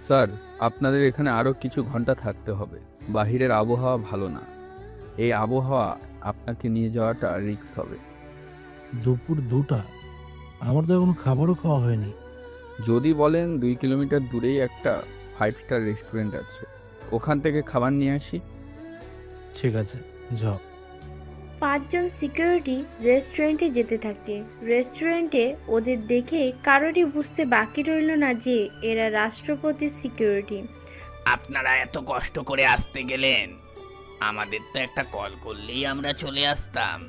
Sir, আপনাদের এখানে আরও কিছু ঘন্টা থাকতে হবে। বাহিরের আবহাওয়া ভালো না। এই আবহাওয়া আপনাকে নিয়ে যাওয়াটা রিস্ক হবে। দুপুর 2টা, আমার তো এখনো খাবারও খাওয়া হয়নি। যদি বলেন 2 কিলোমিটার দূরেই একটা 5 স্টার রেস্টুরেন্ট আছে, ওখান থেকে খাবার নিয়ে আসি। ঠিক আছে, যাও। পাঁচজন সিকিউরিটি রেস্টুরেন্টে যেতে থাকে। রেস্টুরেন্টে ওদের দেখে কারোরই বুঝতে বাকি রইল না যে এরা রাষ্ট্রপতির সিকিউরিটি। আপনারা এত কষ্ট করে আসতে গেলেন, আমাদের তো একটা কল করলেই আমরা চলে আসতাম।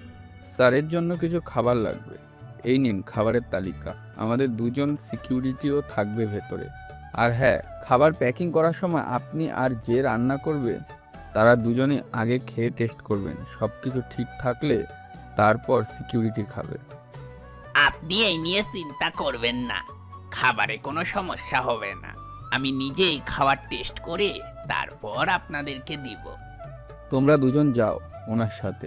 স্যারের জন্য কিছু খাবার লাগবে। এই নিন খাবারের তালিকা। আমাদের 2জন সিকিউরিটিও থাকবে ভেতরে। আর হ্যাঁ, খাবার প্যাকিং করার সময় আপনি আর যে রান্না করবে তারা দুজনে আগে খেয়ে টেস্ট করবেন। সব কিছু ঠিক থাকলে তারপর সিকিউরিটি খাবে। আপনি এই নিয়ে চিন্তা করবেন না, খাবারে কোনো সমস্যা হবে না। আমি নিজেই খাবার টেস্ট করে তারপর আপনাদেরকে দিব। তোমরা 2জন যাও ওনার সাথে।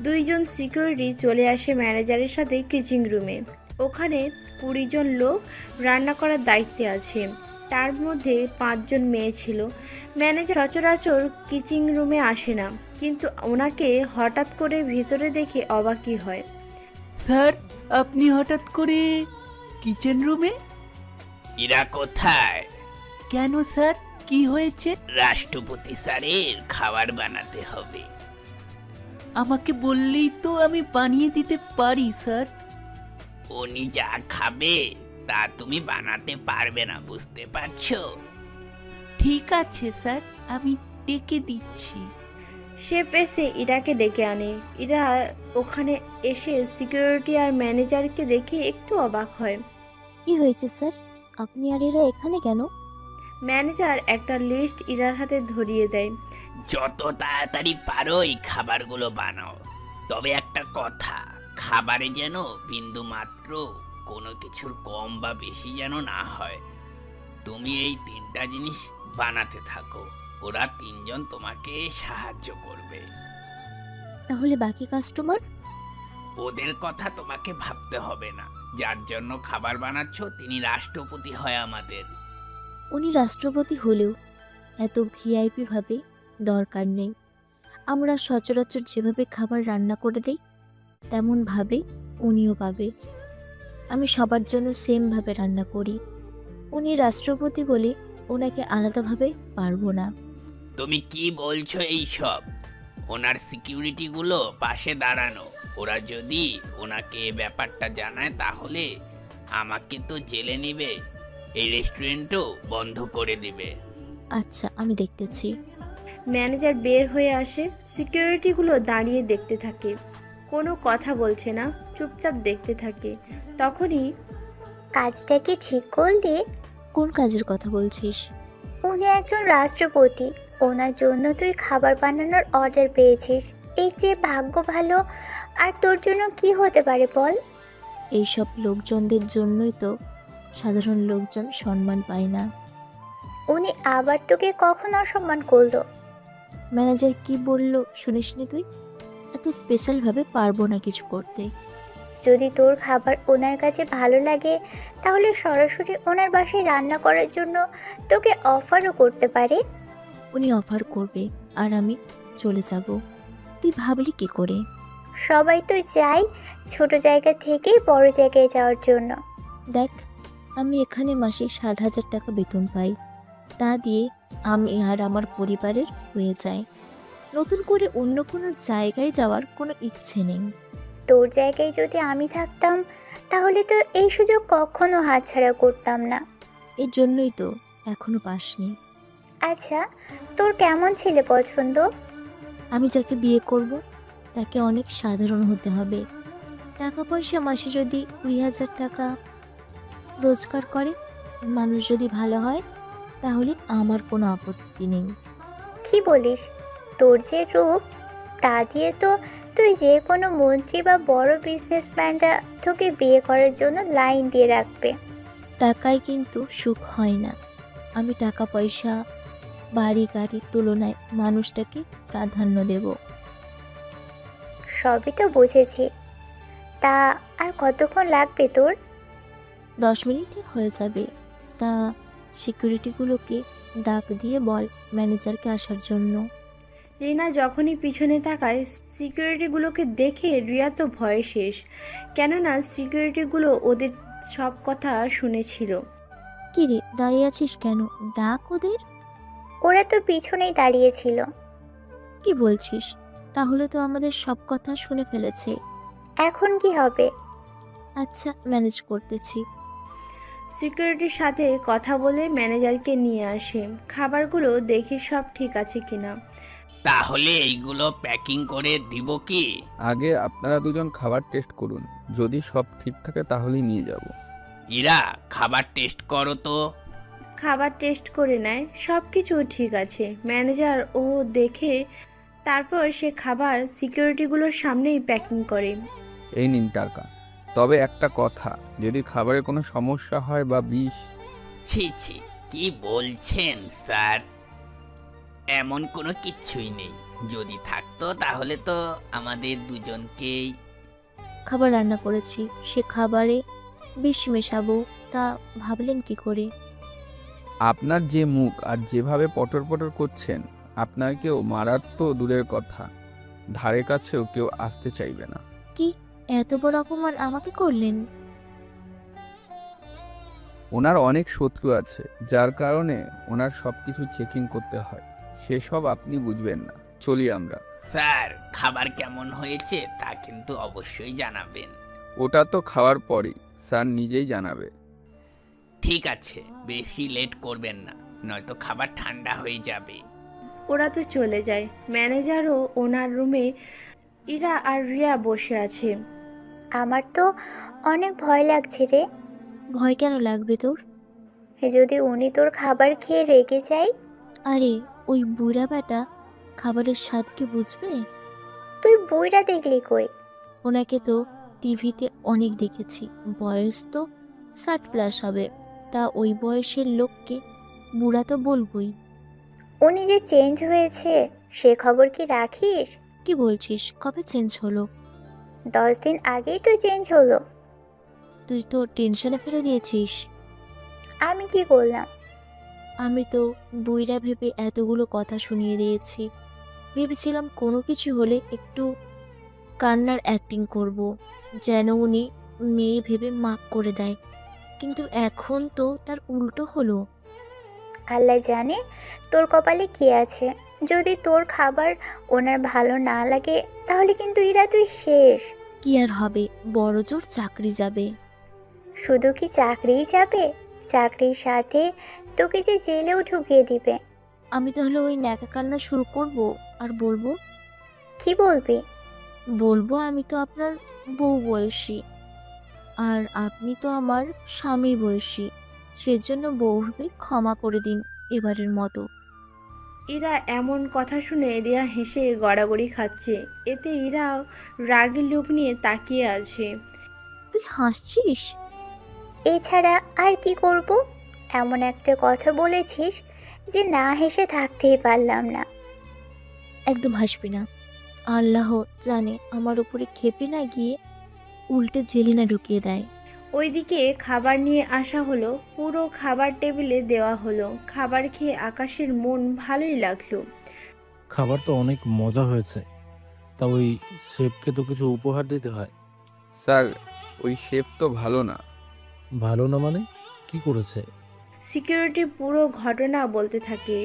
2জন সিকিউরিটি চলে আসে ম্যানেজারের সাথে কিচিং রুমে। ওখানে 20 জন লোক রান্না করার দায়িত্বে আছে। তার মধ্যে 5 জন মেয়ে ছিল। ম্যানেজার সচরাচর কিচিং রুমে আসে না, কিন্তু ওনাকে হঠাৎ করে ভিতরে দেখে অবাকই হয়। স্যার, আপনি হঠাৎ করে কিচেন রুমে? এরা কোথায়? কেন স্যার, কি হয়েছে? রাষ্ট্রপতি স্যারের খাবার বানাতে হবে। আমাকে বললেই তো আমি বানিয়ে দিতে পারি স্যার। উনি যা খাবে তা তুমি বানাতে পারবে না, বুঝতে পারছো? ঠিক আছে স্যার, আমি ডেকে দিচ্ছি। শেফ এসে ইরাকে ডেকে আনে। ইরা ওখানে এসে সিকিউরিটি আর ম্যানেজারকে দেখে একটু অবাক হয়। কি হয়েছে স্যার? আপনি আর এরা এখানে কেন? ম্যানেজার একটা লিস্ট ইরার হাতে ধরিয়ে দেয়। যত তাড়াতাড়ি পারো এই খাবারগুলো বানাও। তবে একটা কথা, খাবারে যেন বিন্দু মাত্র কোনো কিছুর কম বা বেশি যেন না হয়। তুমি এই 3টা জিনিস বানাতে থাকো, ওরা 3জন তোমাকে সাহায্য করবে। তাহলে বাকি কাস্টমার? ওদের কথা তোমাকে ভাবতে হবে না। যার জন্য খাবার বানাচ্ছ তিনি রাষ্ট্রপতি হয় আমাদের। উনি রাষ্ট্রপতি হলেও এত ভিআইপি ভাবে দরকার নেই। আমরা সচরাচর যেভাবে খাবার রান্না করে দেই তেমন ভাবে উনিও পাবে। আমি সবার জন্য সেম ভাবে রান্না করি। উনি রাষ্ট্রপতি বলে ওনাকে আলাদাভাবে পারবো না। তুমি কি বলছো এই সব? ওনার সিকিউরিটি গুলো পাশে দাঁড়ানো। ওরা যদি ওনাকে এ ব্যাপারটা জানায় তাহলে আমাকে তো জেলে নিবে, এই রেস্টুরেন্টও বন্ধ করে দিবে। আচ্ছা, আমি দেখতেছি। ম্যানেজার বের হয়ে আসে। সিকিউরিটিগুলো দাঁড়িয়ে দেখতে থাকে, কোনো কথা বলছে না, চুপচাপ দেখতে থাকে। তখনই কাজটা কি ঠিক করলি? কোন কাজের কথা বলছিস? উনি একজন রাষ্ট্রপতি, ওনার জন্য তুই খাবার বানানোর অর্ডার পেয়েছিস। এর যে ভাগ্য ভালো আর তোর জন্য কি হতে পারে বল? এইসব লোকজনদের জন্যই তো সাধারণ লোকজন সম্মান পায় না। উনি আবার তোকে কখন অসম্মান করলো? ম্যানেজার কি বলল শুনিসনি তুই? এত স্পেশালভাবে পারবো না কিছু করতে। যদি তোর খাবার ওনার কাছে ভালো লাগে তাহলে সরাসরি ওনার বাসায় রান্না করার জন্য তোকে অফারও করতে পারে। উনি অফার করবে আর আমি চলে যাব। তুই ভাবলি কি করে? সবাই তো চাই ছোট জায়গা থেকেই বড় জায়গায় যাওয়ার জন্য। দেখ, আমি এখানে মাসে 60,000 টাকা বেতন পাই। তা দিয়ে আমি আর আমার পরিবারের হয়ে যায়। নতুন করে অন্য কোনো জায়গায় যাওয়ার কোনো ইচ্ছে নেই। তোর জায়গায় যদি আমি থাকতাম তাহলে তো এই সুযোগ কখনো হাতছাড়া করতাম না। এর জন্যই তো এখনো পাসনি। আচ্ছা, তোর কেমন ছেলে পছন্দ? আমি যাকে বিয়ে করব তাকে অনেক সাধারণ হতে হবে। টাকা পয়সা মাসে যদি 20,000 টাকা রোজগার করে, মানুষ যদি ভালো হয় তাহলে আমার কোনো আপত্তি নেই। কি বলিস? তোর যে রূপ তা দিয়ে তো তুই যে কোনো মন্ত্রী বা বড় বিজনেসম্যানরা তোকে বিয়ে করার জন্য লাইন দিয়ে রাখবে। টাকায় কিন্তু সুখ হয় না। আমি টাকা পয়সা বাড়ি গাড়ির তুলনায় মানুষটাকে প্রাধান্য দেব। সবই তো বুঝেছি, তা আর কতক্ষণ লাগবে তোর? 10 মিনিটে হয়ে যাবে। তা সিকিউরিটিগুলোকে ডাক দিয়ে বল ম্যানেজারকে আসার জন্য। রিনা যখনই পিছনে তাকায় সিকিউরিটিগুলোকে দেখে রিয়া তো ভয়ে শেষ, কেননা সিকিউরিটিগুলো ওদের সব কথা শুনেছিল। কি রে, দাঁড়িয়ে আছিস কেন? ডাক ওদের। ওরা তো পিছনেই দাঁড়িয়েছিল। কি বলছিস? তাহলে তো আমাদের সব কথা শুনে ফেলেছে। এখন কি হবে? আচ্ছা, ম্যানেজ করতেছি। সিকিউরিটির সাথে কথা বলে ম্যানেজারকে নিয়ে আসে, খাবারগুলো দেখে সব ঠিক আছে কিনা। তাহলে এইগুলো প্যাকিং করে দিব কি? আগে আপনারা দুজন খাবার টেস্ট করুন, যদি সব ঠিক থাকে তাহলেই নিয়ে যাব। ইরা, খাবার টেস্ট করো তো। খাবার টেস্ট করে নেয়, সব কিছু ঠিক আছে। ম্যানেজার ও দেখে তারপর সে খাবার সিকিউরিটিগুলোর সামনেই প্যাকিং করে। এই নিন টাকা। তবে একটা কথা, যদি খাবারে কোনো সমস্যা হয় বা বিষ। ছি ছি, কি বলছেন স্যার? এমন কোনো কিচ্ছুই নেই। যদি থাকতো তাহলে তো আমাদের দুজনকেই। খাবার রান্না করেছি, সে খাবারে বিষ মেশাবো তা ভাবলেন কি করে? আপনার যে মুখ আর যেভাবে পটর পটর করছেন, আপনাকেও মারার তো দূরের কথা, ধারে কাছেও কেউ আসতে চাইবে না। কি এত বড় অপমান আমাকে করলেন? ওনার অনেক শত্রু আছে, যার কারণে ওনার সব কিছু চেকিং করতে হয়। সেসব আপনি বুঝবেন না। চলি আমরা। স্যার, খাবার কেমন হয়েছে তা কিন্তু অবশ্যই জানাবেন। ওটা তো খাওয়ার পরেই স্যার নিজেই জানাবে। ঠিক আছে, বেশি লেট করবেন না, নয়তো খাবার ঠান্ডা হয়ে যাবে। ওরা তো চলে যায়। ম্যানেজারও ওনার রুমে ইরা আর রিয়া বসে আছে। আমার তো অনেক ভয় লাগছে রে। ভয় কেন লাগবে তোর? যদি উনি তোর খাবার খেয়ে রেগে যায়? আরে ওই বুড়া বেটা খাবারের স্বাদ কি বুঝবে? তুই বইরা দেখলি কই? ওনাকে তো টিভিতে অনেক দেখেছি, বয়স তো 60+ হবে। তা ওই বয়সের লোককে বুড়া তো বলবই। উনি যে চেঞ্জ হয়েছে সে খবর কি রাখিস? কি বলছিস? কবে চেঞ্জ হলো? 10 দিন আগেই তো চেঞ্জ হলো। তুই তো টেনশনে ফেলে দিয়েছিস। আমি কি করলাম? আমি তো বুইরা ভেবে এতগুলো কথা শুনিয়ে দিয়েছি। ভেবেছিলাম কোনো কিছু হলে একটু কান্নার অ্যাক্টিং করব, যেন উনি মেয়ে ভেবে মাফ করে দেয়। কিন্তু এখন তো তার উল্টো হলো। আল্লাহ জানে তোর কপালে কি আছে। যদি তোর খাবার ওনার ভালো না লাগে তাহলে কিন্তু ইরা তুই শেষ। কি আর হবে, বড় জোর চাকরি যাবে। শুধু কি চাকরিই যাবে? চাকরির সাথে তোকে যে জেলেও ঢুকিয়ে দিবে। আমি তাহলে ওই ন্যাকা কান্না শুরু করব আর বলবো? কি বলবি? বলবো আমি তো আপনার বউ বয়সী, আর আপনি তো আমার স্বামীর বয়সী, সেজন্য বউ ভেবে ক্ষমা করে দিন এবারের মতো। ইরা এমন কথা শুনে রিয়া হেসে গড়াগড়ি খাচ্ছে। এতে ইরা রাগী লোক নিয়ে তাকিয়ে আছে। তুই হাসছিস? এছাড়া আর কি করব? এমন একটা কথা বলেছিস যে না হেসে থাকতেই পারলাম না। একদম হাসবি না। আল্লাহ জানে আমার উপরে ক্ষেপে না গিয়ে উল্টে জেলে না ঢুকিয়ে দেয়। ওইদিকে খাবার নিয়ে আসা হলো, পুরো খাবার টেবিলে দেওয়া হলো। খাবার খেয়ে আকাশের মন ভালোই লাগলো। খাবার তো অনেক মজা হয়েছে। তা ওই শেফকে তো কিছু উপহার দিতে হয়। স্যার, ওই শেফ তো ভালো না। ভালো না মানে? কি করেছে? সিকিউরিটি পুরো ঘটনা বলতে থাকে।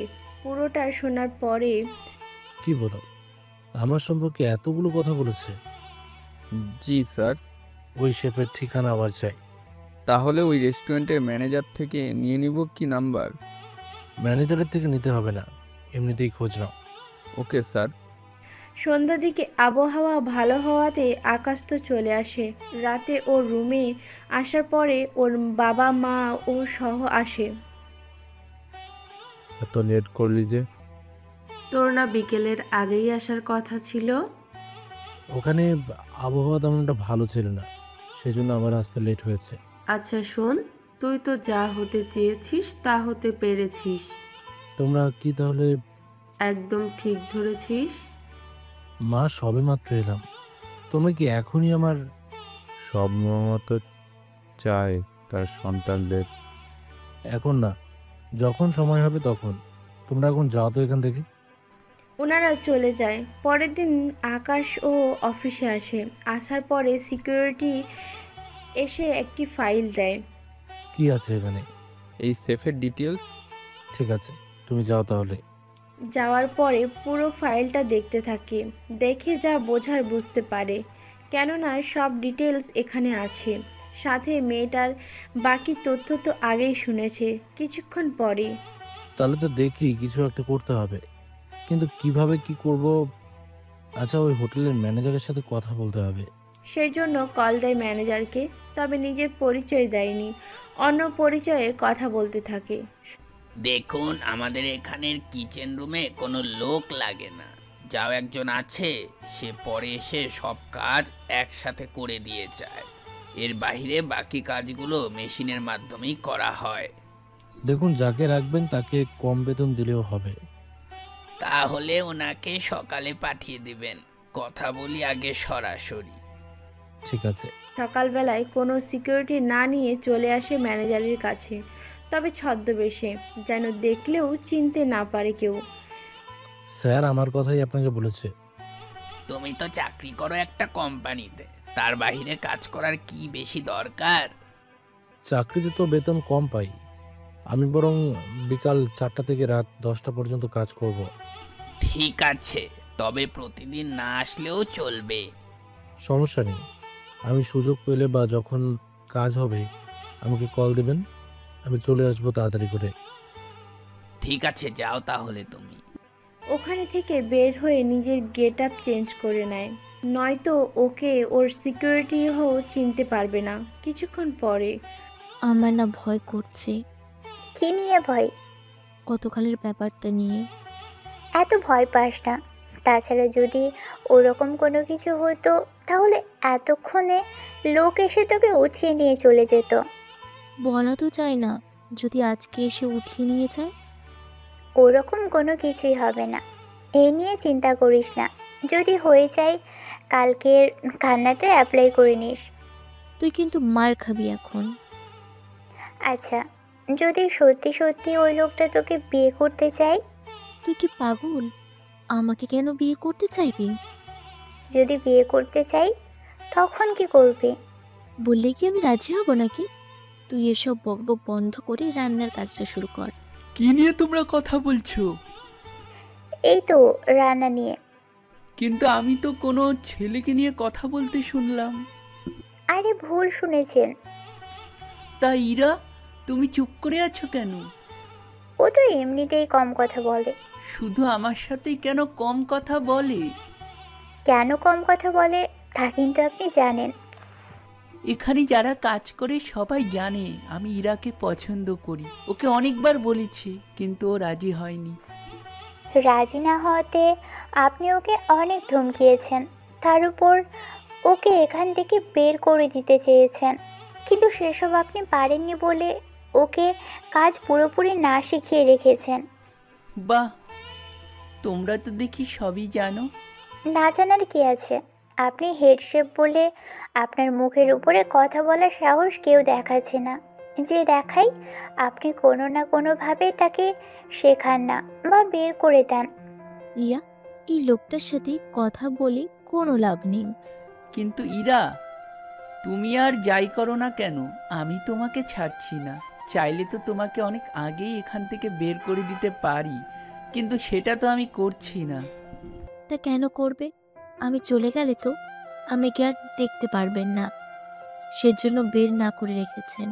পুরোটা শোনার পরে কি বলো? আমার সম্পর্কে এতগুলো কথা বলেছে? জি স্যার। ওই শেফের ঠিকানা আমার চাই। তাহলে ওই রেস্টুরেন্টের ম্যানেজার থেকে নিয়ে নিব কি নাম্বার? ম্যানেজারের থেকে নিতে হবে না, এমনিতেই খোঁজ নাও। Okay sir. সন্ধ্যার দিকে আবহাওয়া ভালো হওয়াতে আকাশ তো চলে আসে। রাতে ওর রুমে আসার পরে ওর বাবা মা ও সহ আসে। এত লেট করলি যে? তোর না বিকেলের আগেই আসার কথা ছিল? ওখানে আবহাওয়া তেমন একটা ভালো ছিল না, সেজন্য আমার আসতে লেট হয়েছে। আচ্ছা শোন, তুই তো যা হতে চেয়েছিস তা হতে পেরেছিস। তোমরা কি তাহলে? একদম ঠিক ধরেছিস। মা সবে মাত্র এলাম, তোমরা কি এখনই আমার? সব মা তো চায় তার সন্তানদের। এখন না, যখন সময় হবে তখন। তোমরা এখন যাও তো এখান থেকে। ওনারা চলে যায়। পরের দিন আকাশ ও অফিসে আসে। আসার পরে সিকিউরিটি এসে একটি ফাইল দেয়। কি আছে এখানে? এই সেফের ডিটেলস। ঠিক আছে, তুমি যাও তাহলে। যাওয়ার পরে পুরো ফাইলটা দেখতে থাকে। দেখে যা বোঝার বুঝতে পারে, কেননা সব ডিটেলস এখানে আছে। সাথে মেয়েটার বাকি তথ্য তো আগেই শুনেছে। কিছুক্ষণ পরে তাহলে তো দেখি কিছু একটা করতে হবে, কিন্তু কিভাবে কি করব? আচ্ছা, ওই হোটেলের ম্যানেজারের সাথে কথা বলতে হবে। সেই জন্য কল দেয় ম্যানেজারকে, তবে নিজের পরিচয় দেয়নি, অন্য পরিচয়ে কথা বলতে থাকে। দেখুন, আমাদের এখানের কিচেন রুমে কোনো লোক লাগে না। যাও একজন আছে, সে পরে এসে সব কাজ একসাথে করে দিয়ে যায়। এর বাইরে বাকি কাজগুলো মেশিনের মাধ্যমেই করা হয়। দেখুন, যাকে রাখবেন তাকে কম বেতন দিলেও হবে। তাহলে ওনাকে সকালে পাঠিয়ে দিবেন। কথা বলি আগে সরাসরি। ঠিক আছে। সকালবেলায় কোনো সিকিউরিটি না নিয়ে চলে আসে ম্যানেজারের কাছে, তবে ছদ্মবেশে, যেন দেখলেও চিনতে না পারে কেউ। স্যার আমার কথাই আপনাকে বলেছে। তুমি তো চাকরি করো একটা কোম্পানিতে, তার বাইরে কাজ করার কি বেশি দরকার? চাকরিতে তো বেতন কম পাই। আমি বরং বিকাল 4টা থেকে রাত 10টা পর্যন্ত কাজ করব। ঠিক আছে, তবে প্রতিদিন না আসলেও চলবে। সমস্যা নেই, আমি সুযোগ পেলে বা যখন কাজ হবে আমাকে কল দেবেন, আমি চলে আসবো তাড়াতাড়ি করে। ঠিক আছে, যাও তাহলে তুমি। ওখানে থেকে বের হয়ে নিজের গেট আপ চেঞ্জ করে নেয়, নয়তো ওকে ওর সিকিউরিটিও চিনতে পারবে না। কিছুক্ষণ পরে আমার না ভয় করছে, কি নিয়ে ভয়? গতকালের ব্যাপারটা নিয়ে। এত ভয় পাস না। তাছাড়া যদি ওরকম কোনো কিছু হতো তাহলে এতক্ষণে লোক এসে তোকে উঠিয়ে নিয়ে চলে যেত। বলা তো চাই না, যদি আজকে এসে উঠিয়ে নিয়ে যায়। ওরকম কোনো কিছুই হবে না, এই নিয়ে চিন্তা করিস না। যদি হয়ে যায় কালকের কান্নাটা অ্যাপ্লাই করে নিস। তুই কিন্তু মার খাবি এখন। আচ্ছা, যদি সত্যি সত্যি ওই লোকটা তোকে বিয়ে করতে চায়? তুই কি পাগল? আমাকে কেন বিয়ে করতে চাইবি? যদি বিয়ে করতে চাই তখন কি করবি? বললে কি আমি রাজি হব নাকি? তুই এসব বকবক বন্ধ করে রান্নার কাজটা শুরু কর। কি নিয়ে তোমরা কথা বলছো? এই তো রান্না নিয়ে। কিন্তু আমি তো কোনো ছেলেকে নিয়ে কথা বলতে শুনলাম। আরে ভুল শুনেছেন। তা ইরা, তুমি চুপ করে আছো কেন? ও তো এমনিতেই কম কথা বলে। শুধু আমার সাথেই কেন কম কথা বলে? কেন কম কথা বলে তা কিন্তু আপনি জানেন। এখানে যারা কাজ করে সবাই জানে আমি ইরাকে পছন্দ করি। ওকে অনেকবার বলেছি, কিন্তু ও রাজি হয়নি। রাজি না হওয়াতে আপনি ওকে অনেক ধমকিয়েছেন, তার উপর ওকে এখান থেকে বের করে দিতে চেয়েছেন, কিন্তু সেসব আপনি পারেননি বলে ওকে কাজ পুরোপুরি না শিখিয়ে রেখেছেন। বাহ, তোমরা তো দেখি সবই জানো। না জানার কি আছে? আপনি হেড শেফ বলে আপনার মুখের উপরে কথা বলার সাহস কেউ দেখাচ্ছে না। যে দেখাই আপনি কোনো না কোনোভাবে তাকে শেখান না বা বের করে দেন। ইয়া, এই লোকটার সাথে কথা বলে কোনো লাভ নেই। কিন্তু ইরা, তুমি আর যাই করো না কেন, আমি তোমাকে ছাড়ছি না। চাইলে তো তোমাকে অনেক আগেই এখান থেকে বের করে দিতে পারি, কিন্তু সেটা তো আমি করছি না। তা কেন করবে? আমি চলে গেলে তো আমাকে আর দেখতে পারবেন না, সেজন্য বের না করে রেখেছেন।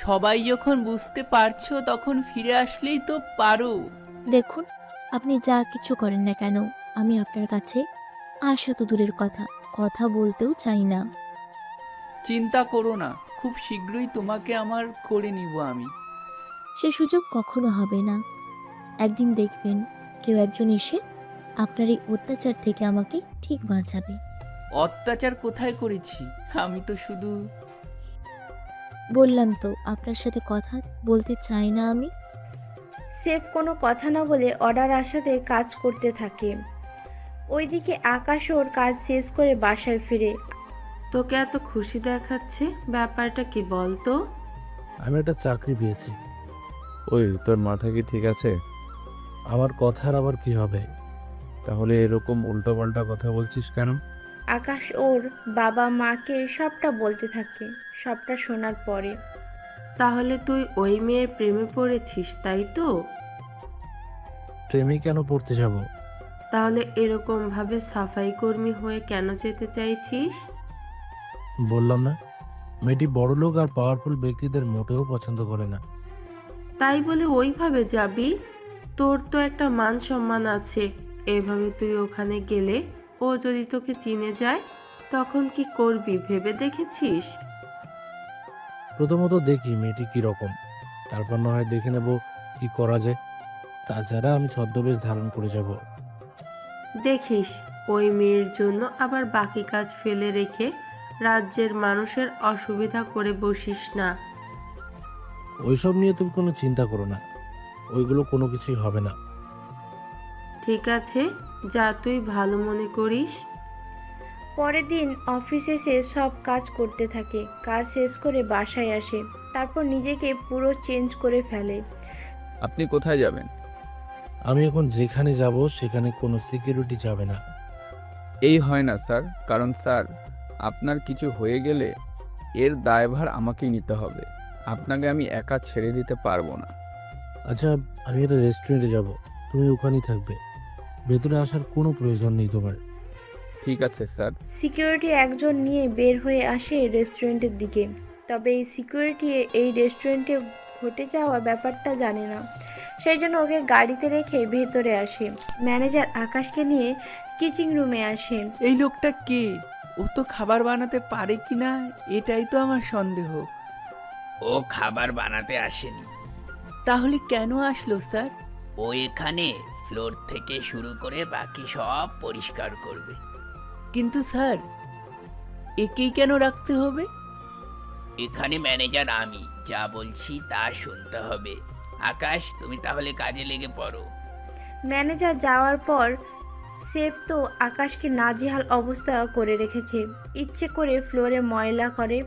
সবাই যখন বুঝতে পারছো তখন ফিরে আসলেই তো পারো। দেখুন, আপনি যা কিছু করেন না কেন, আমি আপনার কাছে আসা তো দূরের কথা, কথা বলতেও চাই না। চিন্তা করো না, খুব শীঘ্রই তোমাকে আমার করে নিব আমি। সে সুযোগ কখনো হবে না। একদিন দেখবেন কেউ একজন এসে আপনার এই অত্যাচার থেকে আমাকে ঠিক বাঁচাবে। অত্যাচার কোথায় করেছি? আমি তো শুধু বললাম তো আপনার সাথে কথা বলতে চাই না আমি। সেফ কোনো কথা না বলে অর্ডার আসাতে কাজ করতে থাকে। ওইদিকে আকাশ ওর কাজ শেষ করে বাসায় ফিরে। তোকে এত খুশি দেখাচ্ছে, ব্যাপারটা কি বলতো? আমি একটা চাকরি পেয়েছি, ওই তোর মাথা কি ঠিক আছে? আমার কথার আবার কি হবে? তাহলে এরকম উল্টোপাল্টা কথা বলছিস কেন? আকাশ ওর বাবা মাকে সবটা বলতে থাকে। সবটা শোনার পরে তাহলে তুই ওই মেয়ের প্রেমে পড়েছিস, তাই তো? প্রেমে কেন পড়তে যাব? তাহলে এরকম ভাবে সাফাই কর্মী হয়ে কেন যেতে চাইছিস? বললাম না, মেয়েটি বড়লোক আর পাওয়ারফুল ব্যক্তিদের মোটেও পছন্দ করে না। তাই বলে ওইভাবে যাবি? তোর তো একটা মান সম্মান আছে। এভাবে তুই ওখানে গেলে ও যদি তোকে চিনে যায় তখন কি করবি ভেবে দেখেছিস? প্রথমত দেখি মেয়েটি কি রকম, তারপর না হয় দেখে নেব কি করা যায়। তাছাড়া আমি ছদ্মবেশ ধারণ করে যাব। দেখিস ওই মেয়ের জন্য আবার বাকি কাজ ফেলে রেখে রাজ্যের মানুষের অসুবিধা করে বসিস না। ওইসব নিয়ে তুমি কোনো চিন্তা করো না, ওইগুলো কোনো কিছুই হবে না। ঠিক আছে, যা তুই ভালো মনে করিস। পরের দিন অফিসে সে সব কাজ করতে থাকে। কাজ শেষ করে বাসায় আসে, তারপর নিজেকে পুরো চেঞ্জ করে ফেলে। আপনি কোথায় যাবেন? আমি এখন যেখানে যাব সেখানে কোনো সিকিউরিটি যাবে না। এই হয় না স্যার, কারণ স্যার আপনার কিছু হয়ে গেলে এর দায়ভার আমাকেই নিতে হবে। আপনাকে আমি একা ছেড়ে দিতে পারবো না। আচ্ছা, আমি একটা রেস্টুরেন্টে যাব, তুমি ওখানেই থাকবে। ভেতরে আসার কোনো প্রয়োজন নেই তোমার। ঠিক আছে স্যার। সিকিউরিটি একজন নিয়ে বের হয়ে আসে রেস্টুরেন্টের দিকে। তবে এই সিকিউরিটি এই রেস্টুরেন্টে ঘটে যাওয়া ব্যাপারটা জানে না, সেই জন্য ওকে গাড়িতে রেখে ভেতরে আসে। ম্যানেজার আকাশকে নিয়ে কিচিং রুমে আসে। এই লোকটা কে? ও তো খাবার বানাতে পারে কিনা এটাই তো আমার সন্দেহ। ও খাবার বানাতে আসেনি। তাহলে কেন আসলো স্যার? ও এখানে ফ্লোর থেকে শুরু করে বাকি সব পরিষ্কার করবে। কিন্তু স্যার, একেই কেন রাখতে হবে? এখানে ম্যানেজার আমি, যা বলছি তা শুনতে হবে। আকাশ, তুমি তাহলে কাজে লেগে পড়ো। ম্যানেজার যাওয়ার পর সেফ তো আকাশকে নাজেহাল অবস্থা করে রেখেছে। ইচ্ছে করে ফ্লোরে ময়লা করে,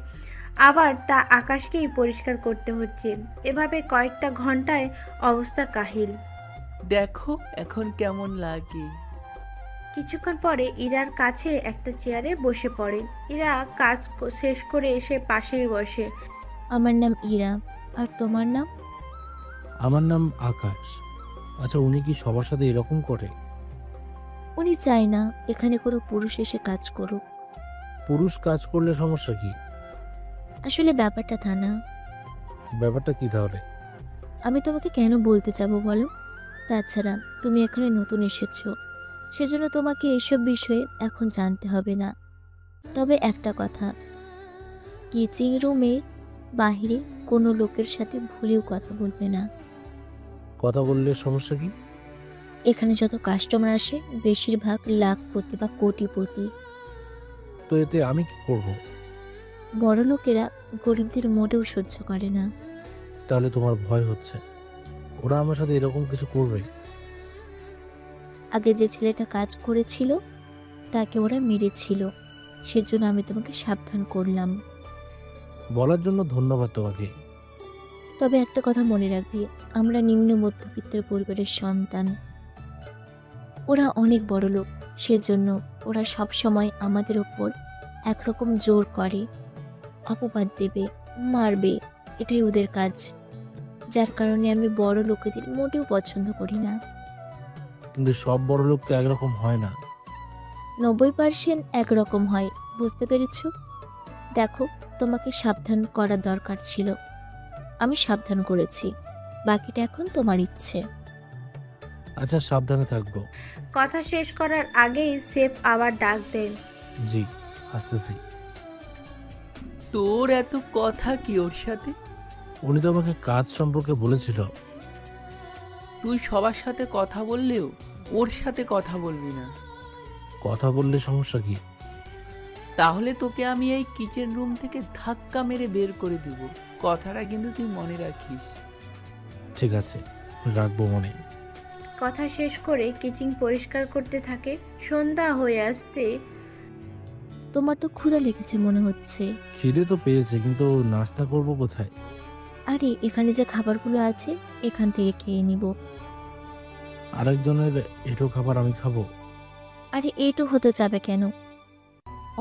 আবার তা আকাশকেই পরিষ্কার করতে হচ্ছে। এভাবে কয়েকটা ঘন্টায় অবস্থা কাহিল। দেখো এখন কেমন লাগে। কিছুক্ষণ পরে ইরার কাছে একটা চেয়ারে বসে পড়ে। ইরা কাজ শেষ করে এসে পাশেই বসে। আমার নাম ইরা, আর তোমার নাম? আমার নাম আকাশ। আচ্ছা, উনি কি সবার সাথে এরকম করে? উনি চায় না এখানে কোনো পুরুষ এসে কাজ করুক। পুরুষ কাজ করলে সমস্যা কি? আসলে ব্যাপারটা তা না। ব্যাপারটা কি তাহলে? আমি তোমাকে কেন বলতে যাবো বলো? তাছাড়া তুমি এখানে নতুন এসেছো, সেজন্য তোমাকে এইসব বিষয়ে এখন জানতে হবে না। তবে একটা কথা, কিচিং রুমে বাইরে কোনো লোকের সাথে ভুলেও কথা বলবে না। কথা বললে সমস্যা কি? এখানে যত কাস্টমার আসে বেশিরভাগ লাখপতি বা কোটিপতি। তো এতে আমি কি করব? বড় লোকেরা গরিবদের মোটেও সহ্য করে না। তাহলে তোমার ভয় হচ্ছে ওরা আমার সাথে এরকম কিছু করবে? আগে যে ছেলেটা কাজ করেছিল তাকে ওরা মেরেছিল, সেজন্য আমি তোমাকে সাবধান করলাম। বলার জন্য ধন্যবাদ তোমাকে। তবে একটা কথা মনে রাখবি, আমরা নিম্ন মধ্যবিত্তের পরিবারের সন্তান। ওরা অনেক বড় লোক, সেজন্য ওরা সব সময় আমাদের ওপর একরকম জোর করে, অপবাদ দেবে, মারবে, এটাই ওদের কাজ। যার কারণে আমি বড় লোকেদের মোটেও পছন্দ করি না। কিন্তু সব বড় লোক তো একরকম হয় না। 90% একরকম হয়, বুঝতে পেরেছ? দেখো, তোমাকে সাবধান করার দরকার ছিল, আমি সাবধান করেছি, বাকিটা এখন তোমার ইচ্ছে। আচ্ছা, সাবধানে থাকবো। কথা শেষ করার আগেই সেফ আবার ডাক দেন। জি, আসতেছি। তোর এত কথা কি ওর সাথে? উনি তো আমাকে কাজ সম্পর্কে বলেছিল। তুই সবার সাথে কথা বললেও ওর সাথে কথা বলবি না। কথা বললে সমস্যা কি? তাহলে তোকে আমি এই কিচেন রুম থেকে ধাক্কা মেরে বের করে দিব। কথাটা কিন্তু তুই মনে রাখিস। ঠিক আছে, রাখবো মনে। কথা শেষ করে কিচিং পরিষ্কার করতে থাকে। সন্ধ্যা হয়ে আসতে তোমার তো ক্ষুধা লেগেছে মনে হচ্ছে। খিদে তো পেয়েছে, কিন্তু নাস্তা করব কোথায়? আরে এখানে যে খাবারগুলো আছে এখান থেকে খেয়ে নিব। আরেকজনের এটো খাবার আমি খাবো? আরে এইটু হতে যাবে কেন?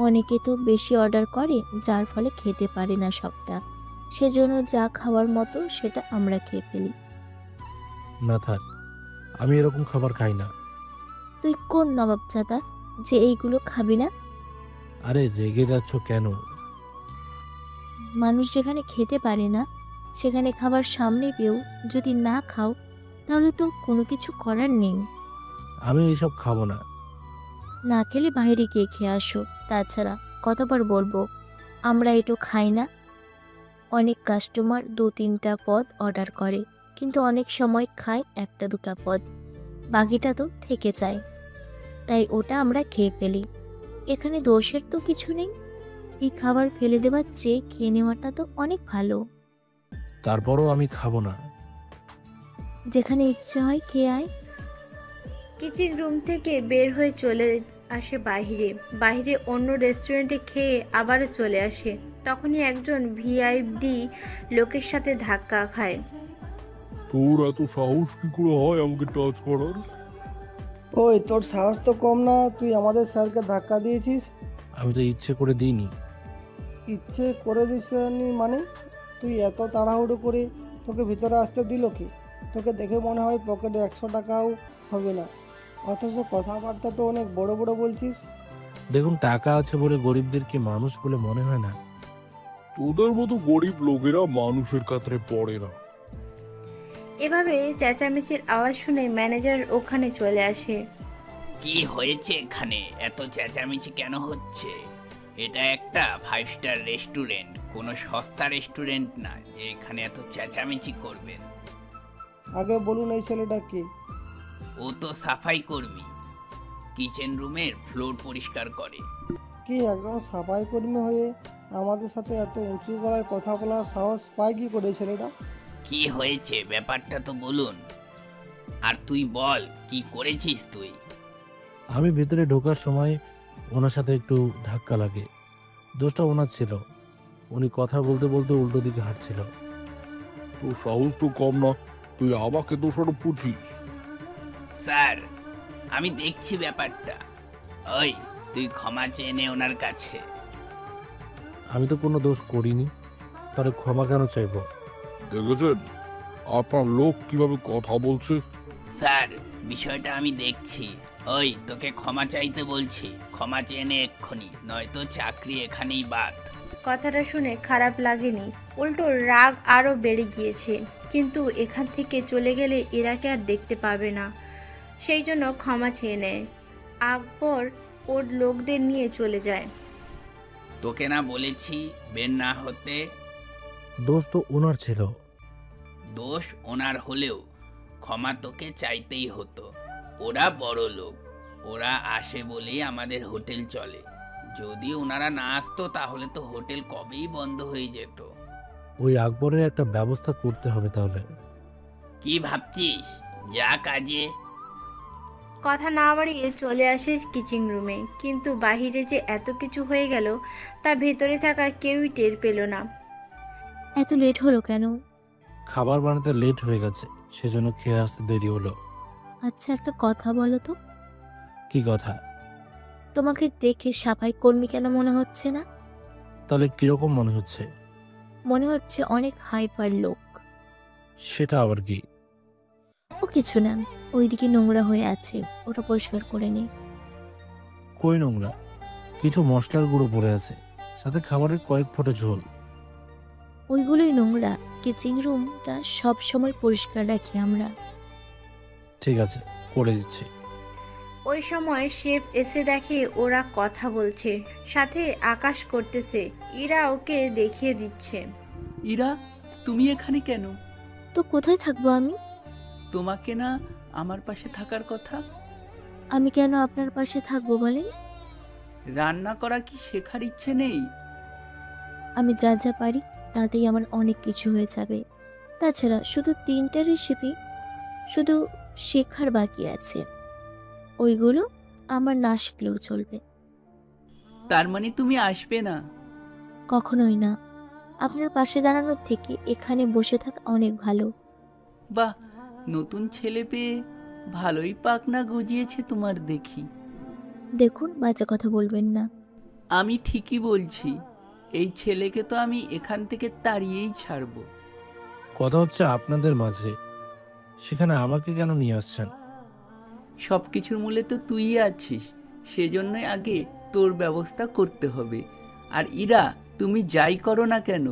অনেকে তো বেশি অর্ডার করে, যার ফলে খেতে পারে না সবটা। সেজন্য যা খাওয়ার মতো সেটা আমরা খেয়ে ফেলি। না থাক, আমি এরকম খাবার খাই না। তুই কোন নবাবজাদা যে এইগুলো খাবি না? আরে রেগে যাচ্ছ কেন? মানুষ যেখানে খেতে পারে না সেখানে খাবার সামনে পেয়েও যদি না খাও তাহলে তো কোনো কিছু করার নেই। আমি এইসব খাবো না। না খেলে বাইরে গিয়ে খেয়ে আসো। তাছাড়া কতবার বলবো আমরা এটো খাই না? অনেক কাস্টমার 2-3টা পদ অর্ডার করে, কিন্তু অনেক সময় খায় 1-2টা পদ, বাকিটা তো থেকে যায়। তাই ওটা আমরা খেয়ে ফেলি। এখানে দোষের তো কিছু নেই। এই খাবার ফেলে দেওয়ার চেয়ে খেয়ে নেওয়াটা তো অনেক ভালো। তারপরও আমি খাবো না। যেখানে ইচ্ছে হয় খেয়ে আয়। কিচেন রুম থেকে বের হয়ে চলে আসে বাইরে। বাইরে অন্য রেস্টুরেন্টে খেয়ে আবারও চলে আসে। তখনই একজন ভিআইপি লোকের সাথে ধাক্কা খায়। তোর এত সাহস কি করে হয় আমাকে টাচ করার? ওই তোর সাহস তো কম না, তুই আমাদের স্যারকে ধাক্কা দিয়েছিস। আমি তো ইচ্ছে করে দিইনি। ইচ্ছে করে দিসনি মানে? তুই এত তাড়াহুড়ো করে তোকে ভিতরে আসতে দিল কি? তোকে দেখে মনে হয় পকেটে 100 টাকাও হবে না, অথচ কথাবার্তা তো অনেক বড় বড় বলছিস। দেখুন, টাকা আছে বলে গরিবদেরকে মানুষ বলে মনে হয় না। তোদের মতো গরিব লোকেরা মানুষের কাতারে পড়ে না। এভাবে চেঁচামেচির আওয়াজ শুনে ম্যানেজার ওখানে চলে আসে। কি হয়েছে এখানে? এত চেঁচামেচি কেন হচ্ছে? এটা একটা 5 স্টার রেস্টুরেন্ট, কোনো সস্তা রেস্টুরেন্ট না যে এখানে এত চেঁচামেচি করবেন। আগে বলুন এই ছেলেটা কে? ও তো সাফাই কর্মী, কিচেন রুমের ফ্লোর পরিষ্কার করে। কি একজন সাফাই কর্মী হয়ে আমাদের সাথে এত উঁচু গলায় কথা বলার সাহস পায় কি করে ছেলেটা? কি হয়েছে ব্যাপারটা তো বলুন। আর তুই বল, কি করেছিস তুই? আমি ভেতরে ঢোকার সময় ওনার সাথে একটু ধাক্কা লাগে। দোষটা ওনার ছিল। উনি কথা বলতে বলতে উল্টো দিকে হাঁটছিল। তোর সাহস তো কম না, তুই আমাকে দোষারোপ করছিস। স্যার, আমি দেখছি ব্যাপারটা। ওই, তুই ক্ষমা চেয়ে নে ওনার কাছে। আমি তো কোনো দোষ করিনি, তাহলে ক্ষমা কেন চাইবো? দেখেছেন আপনার লোক কিভাবে কথা বলছে? স্যার, বিষয়টা আমি দেখছি। ওই, তোকে ক্ষমা চাইতে বলছি, ক্ষমা চেয়ে নে এক্ষুনি, নয়তো চাকরি এখানেই বাদ। কথাটা শুনে খারাপ লাগেনি, উল্টো রাগ আরও বেড়ে গিয়েছে। কিন্তু এখান থেকে চলে গেলে ইরাকে আর দেখতে পাবে না, সেই জন্য ক্ষমা চেয়ে নেয়। আকবর ওর লোকদের নিয়ে চলে যায়। তোকে না বলেছি বের না হতে? দোষ তো ওনার ছিল। দোষ ওনার হলেও ক্ষমা তোকে চাইতেই হতো। ওরা বড় লোক, ওরা আসে বলেই আমাদের হোটেল চলে। যদি ওনারা না আসতো তাহলে তো হোটেল কবেই বন্ধ হয়ে যেত। ওই আকবরের একটা ব্যবস্থা করতে হবে তাহলে। কি ভাবছিস? যা কাজে। কথা না বাড়িয়ে চলে আসে কিচেন রুমে, কিন্তু বাহিরে যে এত কিছু হয়ে গেল তা ভেতরে থাকা কেউই টের পেল না। এত লেট হলো কেন? খাবার বানাতে লেট হয়ে গেছে, সেজন্য খেয়ে আসতে দেরি হলো। আচ্ছা একটা কথা বলো তো, কি কথা? তোমাকে দেখে সাফাই কর্মী কেন মনে হচ্ছে না? তাহলে কিরকম মনে হচ্ছে? মনে হচ্ছে অনেক হাইপার লোক। সেটা আবার কি? ও কিছু না, ওইদিকে নোংরা হয়ে আছে, ওটা পরিষ্কার করে নে। কই নোংরা? কিছু মশলার গুঁড়ো পড়ে আছে, সাথে খাবারের কয়েক ফোঁটা ঝোল। ওইগুলোই নোংরা। কিচেন রুমটা সব সময় পরিষ্কার রাখি আমরা। ঠিক আছে, করে দিচ্ছি। ওই সময় শেফ এসে দেখে ওরা কথা বলছে, সাথে আকাশ করতেছে। ইরা ওকে দেখিয়ে দিচ্ছে। ইরা, তুমি এখানে কেন? তো কোথায় থাকবো আমি? তোমাকে না আমার পাশে থাকার কথা? আমি কেন আপনার পাশে থাকবো বলেন? রান্না করা কি শেখার ইচ্ছে নেই? আমি যা যা পারি তাতেই আমার অনেক কিছু হয়ে যাবে। তাছাড়া শুধু 3টা রেসিপি শুধু শেখার বাকি আছে, ওইগুলো আমার না শিখলেও চলবে। তার মানে তুমি আসবে না? কখনোই না। আপনার পাশে দাঁড়ানোর থেকে এখানে বসে থাকা অনেক ভালো। বাহ, নতুন ছেলে পেয়ে ভালোই পাকনা গজিয়েছে তোমার দেখি। দেখুন, বাজে কথা বলবেন না। আমি ঠিকই বলছি, এই ছেলেকে তো আমি এখান থেকে তাড়িয়েই ছাড়বো। কথা হচ্ছে আপনাদের মাঝে, সেখানে আমাকে কেন নিয়ে আসছেন? সব কিছুর মূলে তো তুই আছিস, সেজন্যই আগে তোর ব্যবস্থা করতে হবে। আর ইরা, তুমি যাই করো না কেন,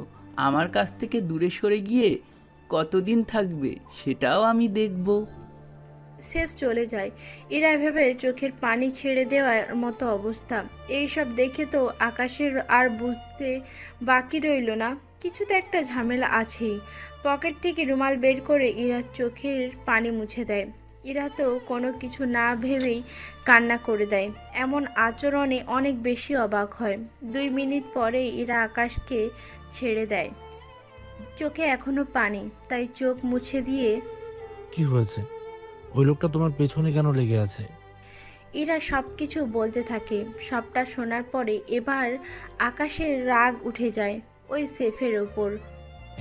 আমার কাছ থেকে দূরে সরে গিয়ে কতদিন থাকবে সেটাও আমি দেখব। সেফ চলে যায়। এরা এভাবে চোখের পানি ছেড়ে দেওয়ার মতো অবস্থা। এইসব দেখে তো আকাশের আর বুঝতে বাকি রইল না, কিছুতে একটা ঝামেলা আছেই। পকেট থেকে রুমাল বের করে ইরার চোখের পানি মুছে দেয়। ইরা তো কোনো কিছু না ভেবেই কান্না করে দেয়। এমন আচরণে অনেক বেশি অবাক হয়। 2 মিনিট পরে ইরা আকাশকে ছেড়ে দেয়। চোখে এখনো পানি, তাই চোখ মুছে দিয়ে কি হয়েছে? ওই লোকটা তোমার পেছনে কেন লেগে আছে? ইরা সব কিছু বলতে থাকে। সবটা শোনার পরে এবার আকাশের রাগ উঠে যায় ওই সেফের ওপর।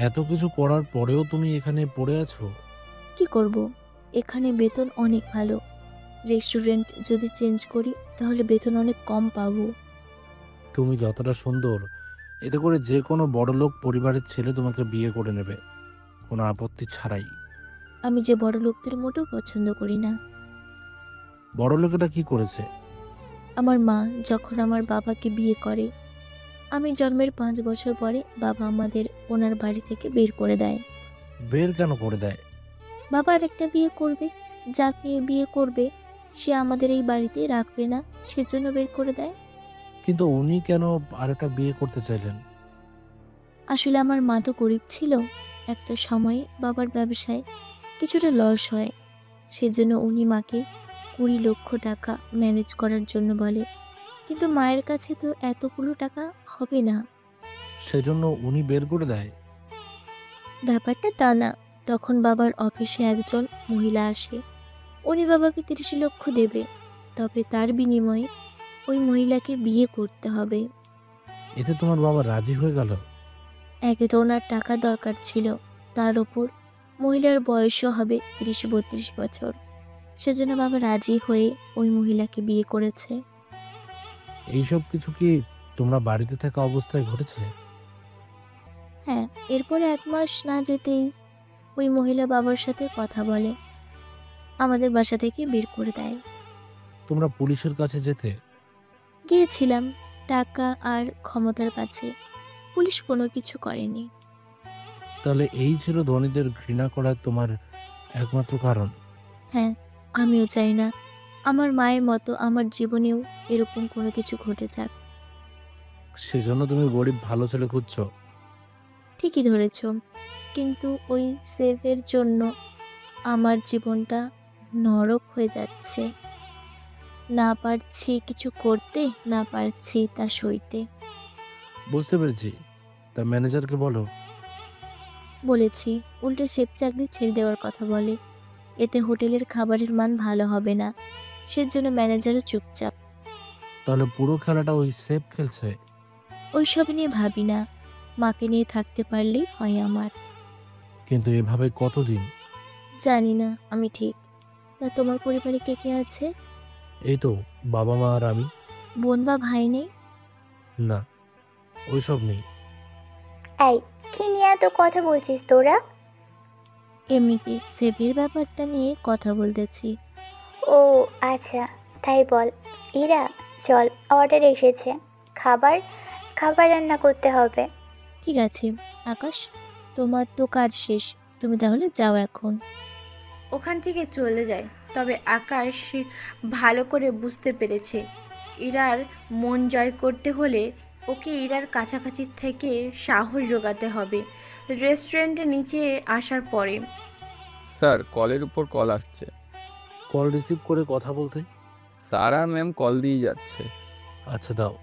এত কিছু করার পরেও তুমি এখানে পড়ে আছো? কি করব, এখানে বেতন অনেক ভালো। রেস্টুরেন্ট যদি চেঞ্জ করি তাহলে বেতন অনেক কম পাবো। তুমি যতটা সুন্দর, এতে করে যে কোনো বড়লোক পরিবারের ছেলে তোমাকে বিয়ে করে নেবে, কোনো আপত্তি ছাড়াই। আমি যে বড় লোকদের মোটেও পছন্দ করি না। বড়লোকেরা কি করেছে? আমার মা যখন আমার বাবাকে বিয়ে করে, আমি জন্মের 5 বছর পরে বাবা আমাদের ওনার বাড়ি থেকে বের করে দেয়। বের কেন করে দেয়? বাবা আরেকটা বিয়ে করবে, যাকে বিয়ে করবে সে আমাদের এই বাড়িতে রাখবে না, সেজন্য বের করে দেয়। কিন্তু উনি কেন আরেকটা বিয়ে করতে চাইলেন? আসলে আমার মা তো গরিব ছিল। একটা সময় বাবার ব্যবসায় কিছুটা লস হয়, সেজন্য উনি মাকে 20 লক্ষ টাকা ম্যানেজ করার জন্য বলে। কিন্তু মায়ের কাছে তো এতগুলো টাকা হবে না। সেজন্য উনি বের করে দেয়? ব্যাপারটা তা না। তখন বাবার অফিসে একজন মহিলা আসে। উনি বাবাকে 30 লক্ষ দেবে, তবে তার বিনিময়ে ওই মহিলাকে বিয়ে করতে হবে। এতে তোমার বাবা রাজি হয়ে গেল? একে তো ওনার টাকা দরকার ছিল, তার ওপর মহিলার বয়সও হবে 30-32 বছর। সেজন্য বাবা রাজি হয়ে ওই মহিলাকে বিয়ে করেছে। এইসব কিছু কি তোমরা বাড়িতে থাকা অবস্থায় ঘটেছে? হ্যাঁ, এরপরে 1 মাস না যেতেই ওই মহিলা বাবার সাথে কথা বলে, আমাদের বাসা থেকে বের করে দেয়। তোমরা পুলিশের কাছে যেতে? গিয়েছিলাম টাকা আর ক্ষমতার কাছে, পুলিশ কোনো কিছু করেনি। তাহলে এই ছিল ধনীদের ঘৃণা করার তোমার একমাত্র কারণ? হ্যাঁ, আমিও চাই না আমার মায়ের মতো আমার জীবনেও এরকম কোনো কিছু ঘটে যাক। সেজন্য তুমি গরিব ভালো ছেলে খুঁজছো? ঠিকই ধরেছ, কিন্তু ওই সেভের জন্য আমার জীবনটা নরক হয়ে যাচ্ছে। না পারছি কিছু করতে, না পারছি তা সইতে। বুঝতে পেরেছি। তা ম্যানেজারকে বলো। বলেছি, উল্টে শেফ চাকরি ছেড়ে দেওয়ার কথা বলে। এতে হোটেলের খাবারের মান ভালো হবে না, সেজন্য ম্যানেজারও চুপচাপ। তাহলে পুরো খেলাটা ওই সেফ খেলছে? ওইসব নিয়ে ভাবি না, মাকে নিয়ে থাকতে পারলেই হয় আমার। কিন্তু এভাবে কতদিন? জানি না আমি ঠিক। তা তোমার পরিবারে কে কে আছে? এই তো বাবা মা আর আমি। বোন বা ভাই নেই? না, ওইসব নেই। এই, কি নিয়ে এত কথা বলছিস তোরা? এমনিতে সেভের ব্যাপারটা নিয়ে কথা বলতেছি। ও আচ্ছা, তাই বল। ইরা, চল, অর্ডার এসেছে। খাবার খাবার রান্না করতে হবে। ঠিক আছে আকাশ, তোমার তো কাজ শেষ, তুমি তাহলে যাও এখন। ওখান থেকে চলে যায়। তবে আকাশ ভালো করে বুঝতে পেরেছে ইরার মন জয় করতে হলে ওকে ইরার কাছাকাছি থেকে সাহস জোগাতে হবে। রেস্টুরেন্টের নিচে আসার পরে স্যার, কলের উপর কল আসছে। কল রিসিভ করে কথা বলতে? স্যার আর ম্যাম কল দিয়ে যাচ্ছে। আচ্ছা দাও।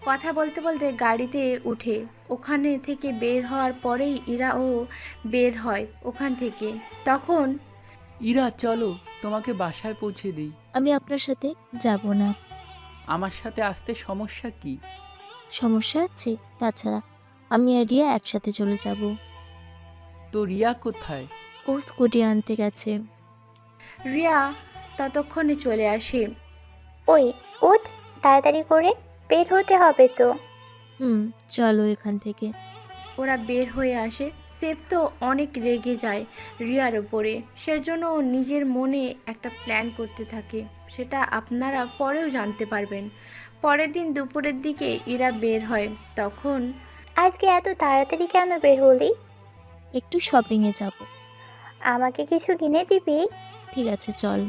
কথা বলতে বলতে গাড়িতে উঠে ওখানে থেকে বের হওয়ার পরেই ইরাও বের হয় ওখান থেকে। তখন ইরা, চলো তোমাকে বাসায় পৌঁছে দিই। আমি আপনার সাথে যাব না। আমার সাথে আসতে সমস্যা কি? সমস্যা আছে? তাছাড়া আমি আর রিয়া একসাথে চলে যাব। তো রিয়া কোথায়? ও স্কুটি আনতে গেছে। রিয়া ততক্ষণে চলে আসে। ওই উঠ, তাড়াতাড়ি করে বের হতে হবে তো। চলো এখান থেকে। ওরা বের হয়ে আসে। সেফ তো অনেক রেগে যায় রিয়ার ওপরে, সেজন্য ও নিজের মনে একটা প্ল্যান করতে থাকে, সেটা আপনারা পরেও জানতে পারবেন। পরের দিন দুপুরের দিকে ইরা বের হয়। তখন আজকে এত তাড়াতাড়ি কেন বের হলি? একটু শপিংয়ে যাব। আমাকে কিছু কিনে দিবি? ঠিক আছে চল।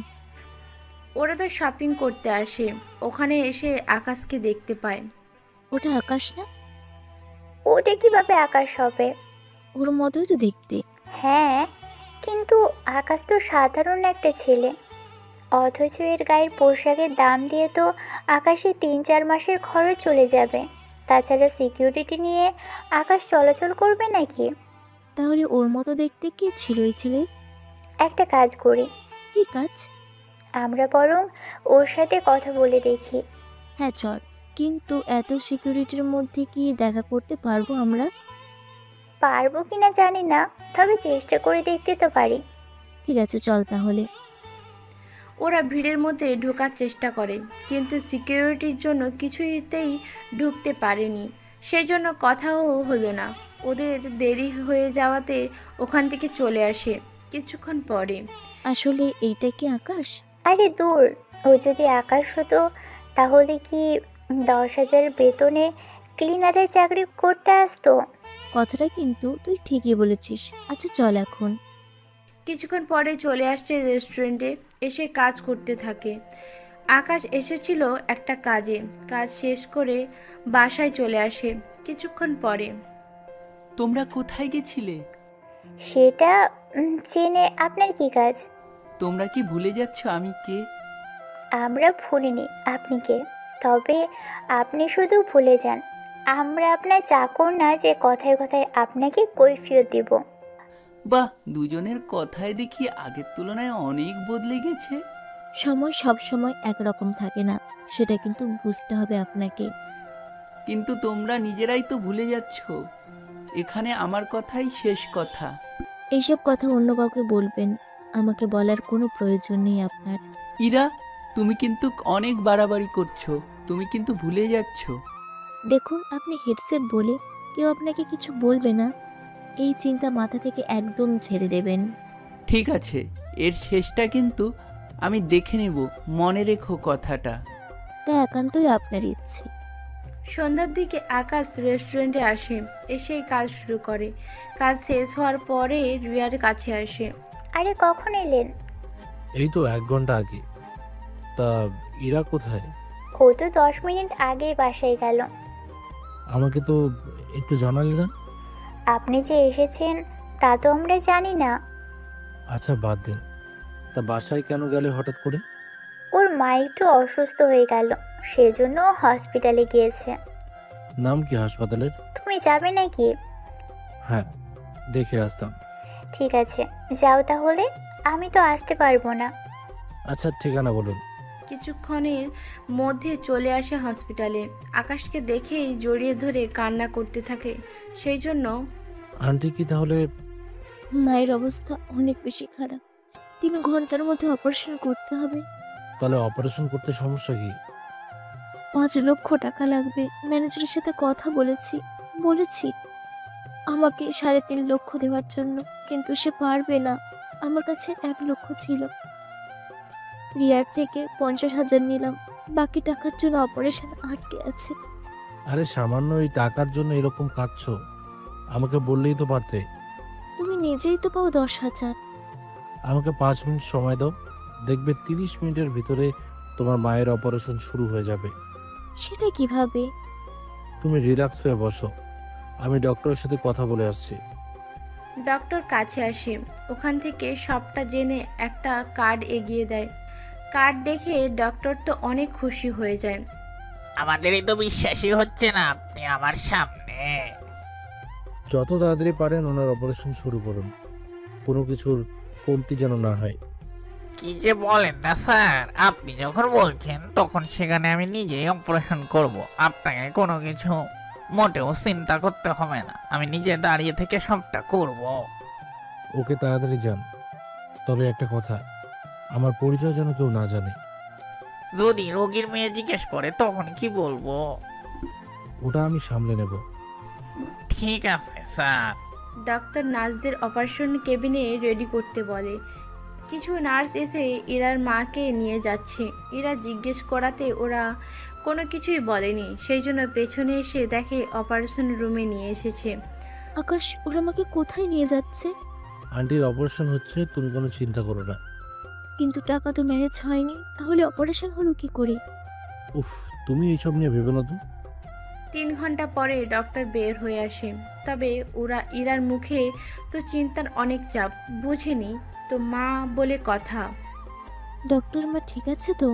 ওরা তো শপিং করতে আসে। ওখানে এসে আকাশকে দেখতে পায়। ওটা আকাশ না? ওটা কিভাবে আকাশ হবে? ওর মতোই তো দেখতে। হ্যাঁ, কিন্তু আকাশ তো সাধারণ একটা ছেলে, অথচ এর গায়ের পোশাকের দাম দিয়ে তো আকাশে 3-4 মাসের খরচ চলে যাবে। তাছাড়া সিকিউরিটি নিয়ে আকাশ চলাচল করবে নাকি? তাহলে ওর মতো দেখতে কে ছিল এই ছেলে? একটা কাজ করি। কি কাজ? আমরা বরং ওর সাথে কথা বলে দেখি। হ্যাঁ চল, কিন্তু এত সিকিউরিটির মধ্যে কি দেখা করতে পারবো আমরা? পারবো কিনা জানি না, তবে চেষ্টা করে দেখতে তো পারি। ঠিক আছে চল তাহলে। ওরা ভিড়ের মধ্যে ঢোকার চেষ্টা করে, কিন্তু সিকিউরিটির জন্য কিছুতেই ঢুকতে পারেনি। সেজন্য কথাও হলো না। ওদের দেরি হয়ে যাওয়াতে ওখান থেকে চলে আসে কিছুক্ষণ পরে। আসলে এইটা কি আকাশ? আরে দূর, ও যদি আকাশ হতো তাহলে কি 10,000 বেতনে ক্লিনারের চাকরি করতে আসতো? কথাটা কিন্তু তুই ঠিকই বলেছিস। আচ্ছা চল এখন। কিছুক্ষণ পরে চলে আসছে রেস্টুরেন্টে, এসে কাজ করতে থাকে। আকাশ এসেছিল একটা কাজে, কাজ শেষ করে বাসায় চলে আসে কিছুক্ষণ পরে। তোমরা কোথায় গেছিলে? সেটা জেনে আপনার কি কাজ? তোমরা কি ভুলে যাচ্ছ আমি কে? আমরা ভুলিনি আপনি কে, তবে আপনি শুধু ভুলে যান আমরা আপনার চাকর না যে কথায় কথায় আপনাকে কৈফিয়ত দিব। বাহ, দুজনের কথায় দেখি আগের তুলনায় অনেক বদলে গেছে। সময় সব সময় একরকম থাকে না, সেটা কিন্তু বুঝতে হবে আপনাকে। কিন্তু তোমরা নিজেরাই তো ভুলে যাচ্ছ, এখানে আমার কথাই শেষ কথা। এইসব কথা অন্য কাউকে বলবেন, আমাকে বলার কোনো প্রয়োজন নেই আপনার। ইরা, তুমি কিন্তু অনেক বাড়াবাড়ি করছো, তুমি কিন্তু ভুলে যাচ্ছ। দেখুন, আপনি হেডসেট বলে কেউ আপনাকে কিছু বলবে না, এই চিন্তা মাথা থেকে একদম ছেড়ে দেবেন। ঠিক আছে, এর শেষটা কিন্তু আমি দেখে নেব, মনে রেখো কথাটা। তা একান্তই আপনার ইচ্ছে। সন্ধ্যার দিকে আকাশ রেস্টুরেন্টে আসে, এসেই কাজ শুরু করে। কাজ শেষ হওয়ার পরে রিয়ার কাছে আসে। আরে কখন এলেন? এই তো 1 ঘন্টা আগে। তা ইরা কোথায়? ও তো 10 মিনিট আগেই বাসায় গেল। আমাকে তো একটু জানালি না। আপনি যে এসেছেন তা তো আমরা জানি না। আচ্ছা বাদ দিন, তা বাসায় কেন গেলে হঠাৎ করে? ওর মা একটু অসুস্থ হয়ে গেল, সেজন্য হসপিটালে গিয়েছে। নাম কি হাসপাতালের? তুমি যাবে নাকি? হ্যাঁ, দেখে আসতাম। ঠিক আছে যাও তাহলে, আমি তো আসতে পারবো না। আচ্ছা ঠিকানা বলুন। কিছুক্ষণের মধ্যে চলে আসে হসপিটালে। আকাশকে দেখেই জড়িয়ে ধরে কান্না করতে থাকে। সেই জন্য আন্টি কি তাহলে? মায়ের অবস্থা অনেক বেশি খারাপ, 3 ঘন্টার মধ্যে অপারেশন করতে হবে। তাহলে অপারেশন করতে সমস্যা কি? 5 লক্ষ টাকা লাগবে। ম্যানেজারের সাথে কথা বলেছি আমাকে 3.5 লক্ষ দেওয়ার জন্য, কিন্তু সে পারবে না। আমার কাছে 1 লক্ষ ছিল, রিয়ার থেকে 50,000 নিলাম, বাকি টাকার জন্য অপারেশন আটকে আছে। আরে সামান্য এই টাকার জন্য এরকম কাঁদছো? আমাকে বললেই তো পারতে। তুমি নিজেই তো পাও 10,000। আমাকে 5 মিনিট সময় দাও, দেখবে 30 মিনিটের ভিতরে তোমার মায়ের অপারেশন শুরু হয়ে যাবে। সেটা কিভাবে? তুমি রিল্যাক্স হয়ে বসো, আমি ডক্টরের সাথে কথা বলে আসছি। ডক্টর কাছে আসে, ওখান থেকে সবটা জেনে একটা কার্ড এগিয়ে দেয়। কার্ড দেখে ডক্টর তো অনেক খুশি হয়ে যায়। আমাদেরই তো বিশ্বাসই হচ্ছে না আপনি আমার সামনে। যত তাড়াতাড়ি পারেন ওনার অপারেশন শুরু করুন, কোনো কিছুর কমতি যেন না হয়। কি যে বলেন না স্যার, আপনি যখন বলছেন তখন সেখানে আমি নিজেই অপারেশন করব, আপনাকে কোনো কিছু মোটেও চিন্তা করতে হবে না, আমি নিজে দাঁড়িয়ে থেকে সবটা করব। ওকে তাড়াতাড়ি যান। তবে একটা কথা, আমার পরিচয় যেন কেউ না জানে। যদি রোগীর মেয়ে জিজ্ঞেস করে তখন কি বলবো? ওটা আমি সামলে নেব। ঠিক আছে স্যার। ডাক্তার নার্সদের অপারেশন কেবিনে রেডি করতে বলে। কিছু নার্স এসে ইরার মাকে নিয়ে যাচ্ছে। ইরা জিজ্ঞেস করাতে ওরা কোনো কিছুই বলেনি, সেই জন্য পেছনে এসে দেখে অপারেশন রুমে নিয়ে এসেছে। আকাশ, ওরা আমাকে কোথায় নিয়ে যাচ্ছে? আন্টির অপারেশন হচ্ছে, তুমি কোনো চিন্তা করো না। কিন্তু টাকা তো ম্যানেজ হয়নি, তাহলে অপারেশন হলো কি করে? উফ, তুমি এইসব নিয়ে ভেবে না তো। 3 ঘন্টা পরে ডক্টর বের হয়ে আসে। তবে ওরা ইরার মুখে তো চিন্তার অনেক চাপ, বুঝেনি তো মা বলে কথা। ডক্টর মা ঠিক আছে তো?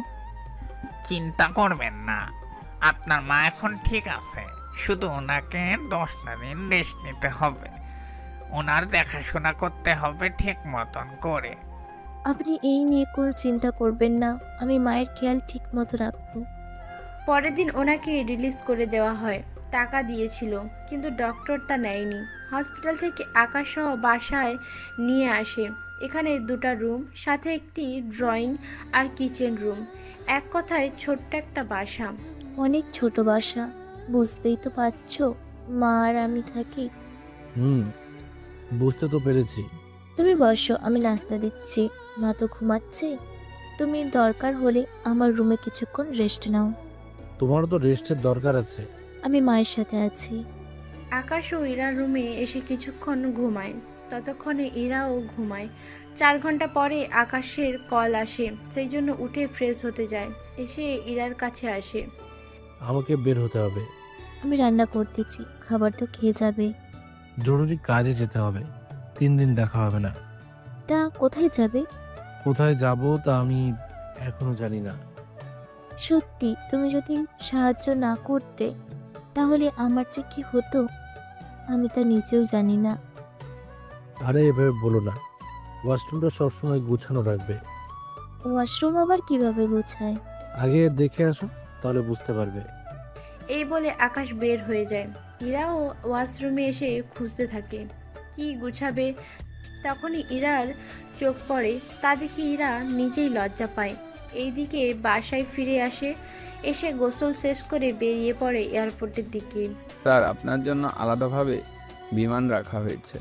চিন্তা করবেন না, আপনার মা এখন ঠিক আছে, শুধু ওনাকে 10টা দিন রেস্ট নিতে হবে। ওনার দেখাশোনা করতে হবে ঠিক মতন করে। আপনি এই নিয়ে কোনো চিন্তা করবেন না, আমি মায়ের খেয়াল ঠিক মতো রাখবো। পরের দিন ওনাকে রিলিজ করে দেওয়া হয়। টাকা দিয়েছিল, কিন্তু ডক্টর তা নেয়নি। হসপিটাল থেকে আকাশ সহ বাসায় নিয়ে আসে। এখানে 2টা রুম, সাথে একটি ড্রয়িং আর কিচেন রুম। এক কথায় ছোট্ট একটা বাসা। অনেক ছোট বাসা, বুঝতেই তো পারছো মা আর আমি থাকি। বুঝতে তো পেরেছি। তুমি বসো, আমি নাস্তা দিচ্ছি। মা তো ঘুমাচ্ছে, তুমি দরকার হলে আমার রুমে কিছুক্ষণ রেস্ট নাও। তোমারও তো রেস্টের দরকার আছে। আমি মায়ের সাথে আছি। আকাশ ও ইরার রুমে এসে কিছুক্ষণ ঘুমায়। ততক্ষণে ইরাও ঘুমায়। 4 ঘন্টা পরে আকাশের কল আসে, সেই জন্য উঠে ফ্রেশ হতে যায়। এসে ইরার কাছে আসে। আমাকে বের হতে হবে। আমি রান্না করতেছি, খাবার তো খেয়ে যাবে। জরুরি কাজে যেতে হবে, 3 দিন দেখা হবে না। তা কোথায় যাবে? কোথায় যাব তা আমি এখনো জানি না। সত্যি, তুমি যদি সাহায্য না করতে তাহলে আমার যে কি হতো আমি তা নিজেও জানি না। আরে এভাবে বলো না, ওয়াশরুমটা সবসময় গুছানো রাখবে। ওয়াশরুম আবার কিভাবে গোছায়? আগে দেখে আসো, তাহলে বুঝতে পারবে। এই বলে আকাশ বের হয়ে যায়। ইরাও ওয়াশরুমে এসে খুঁজতে থাকে কি গুছাবে। তখনই ইরার চোখ পড়ে, তা দেখে ইরা নিজেই লজ্জা পায়। এইদিকে বাসায় ফিরে আসে। এসে গোসল শেষ করে বেরিয়ে পড়ে এয়ারপোর্টের দিকে। স্যার, আপনার জন্য আলাদাভাবে বিমান রাখা হয়েছে।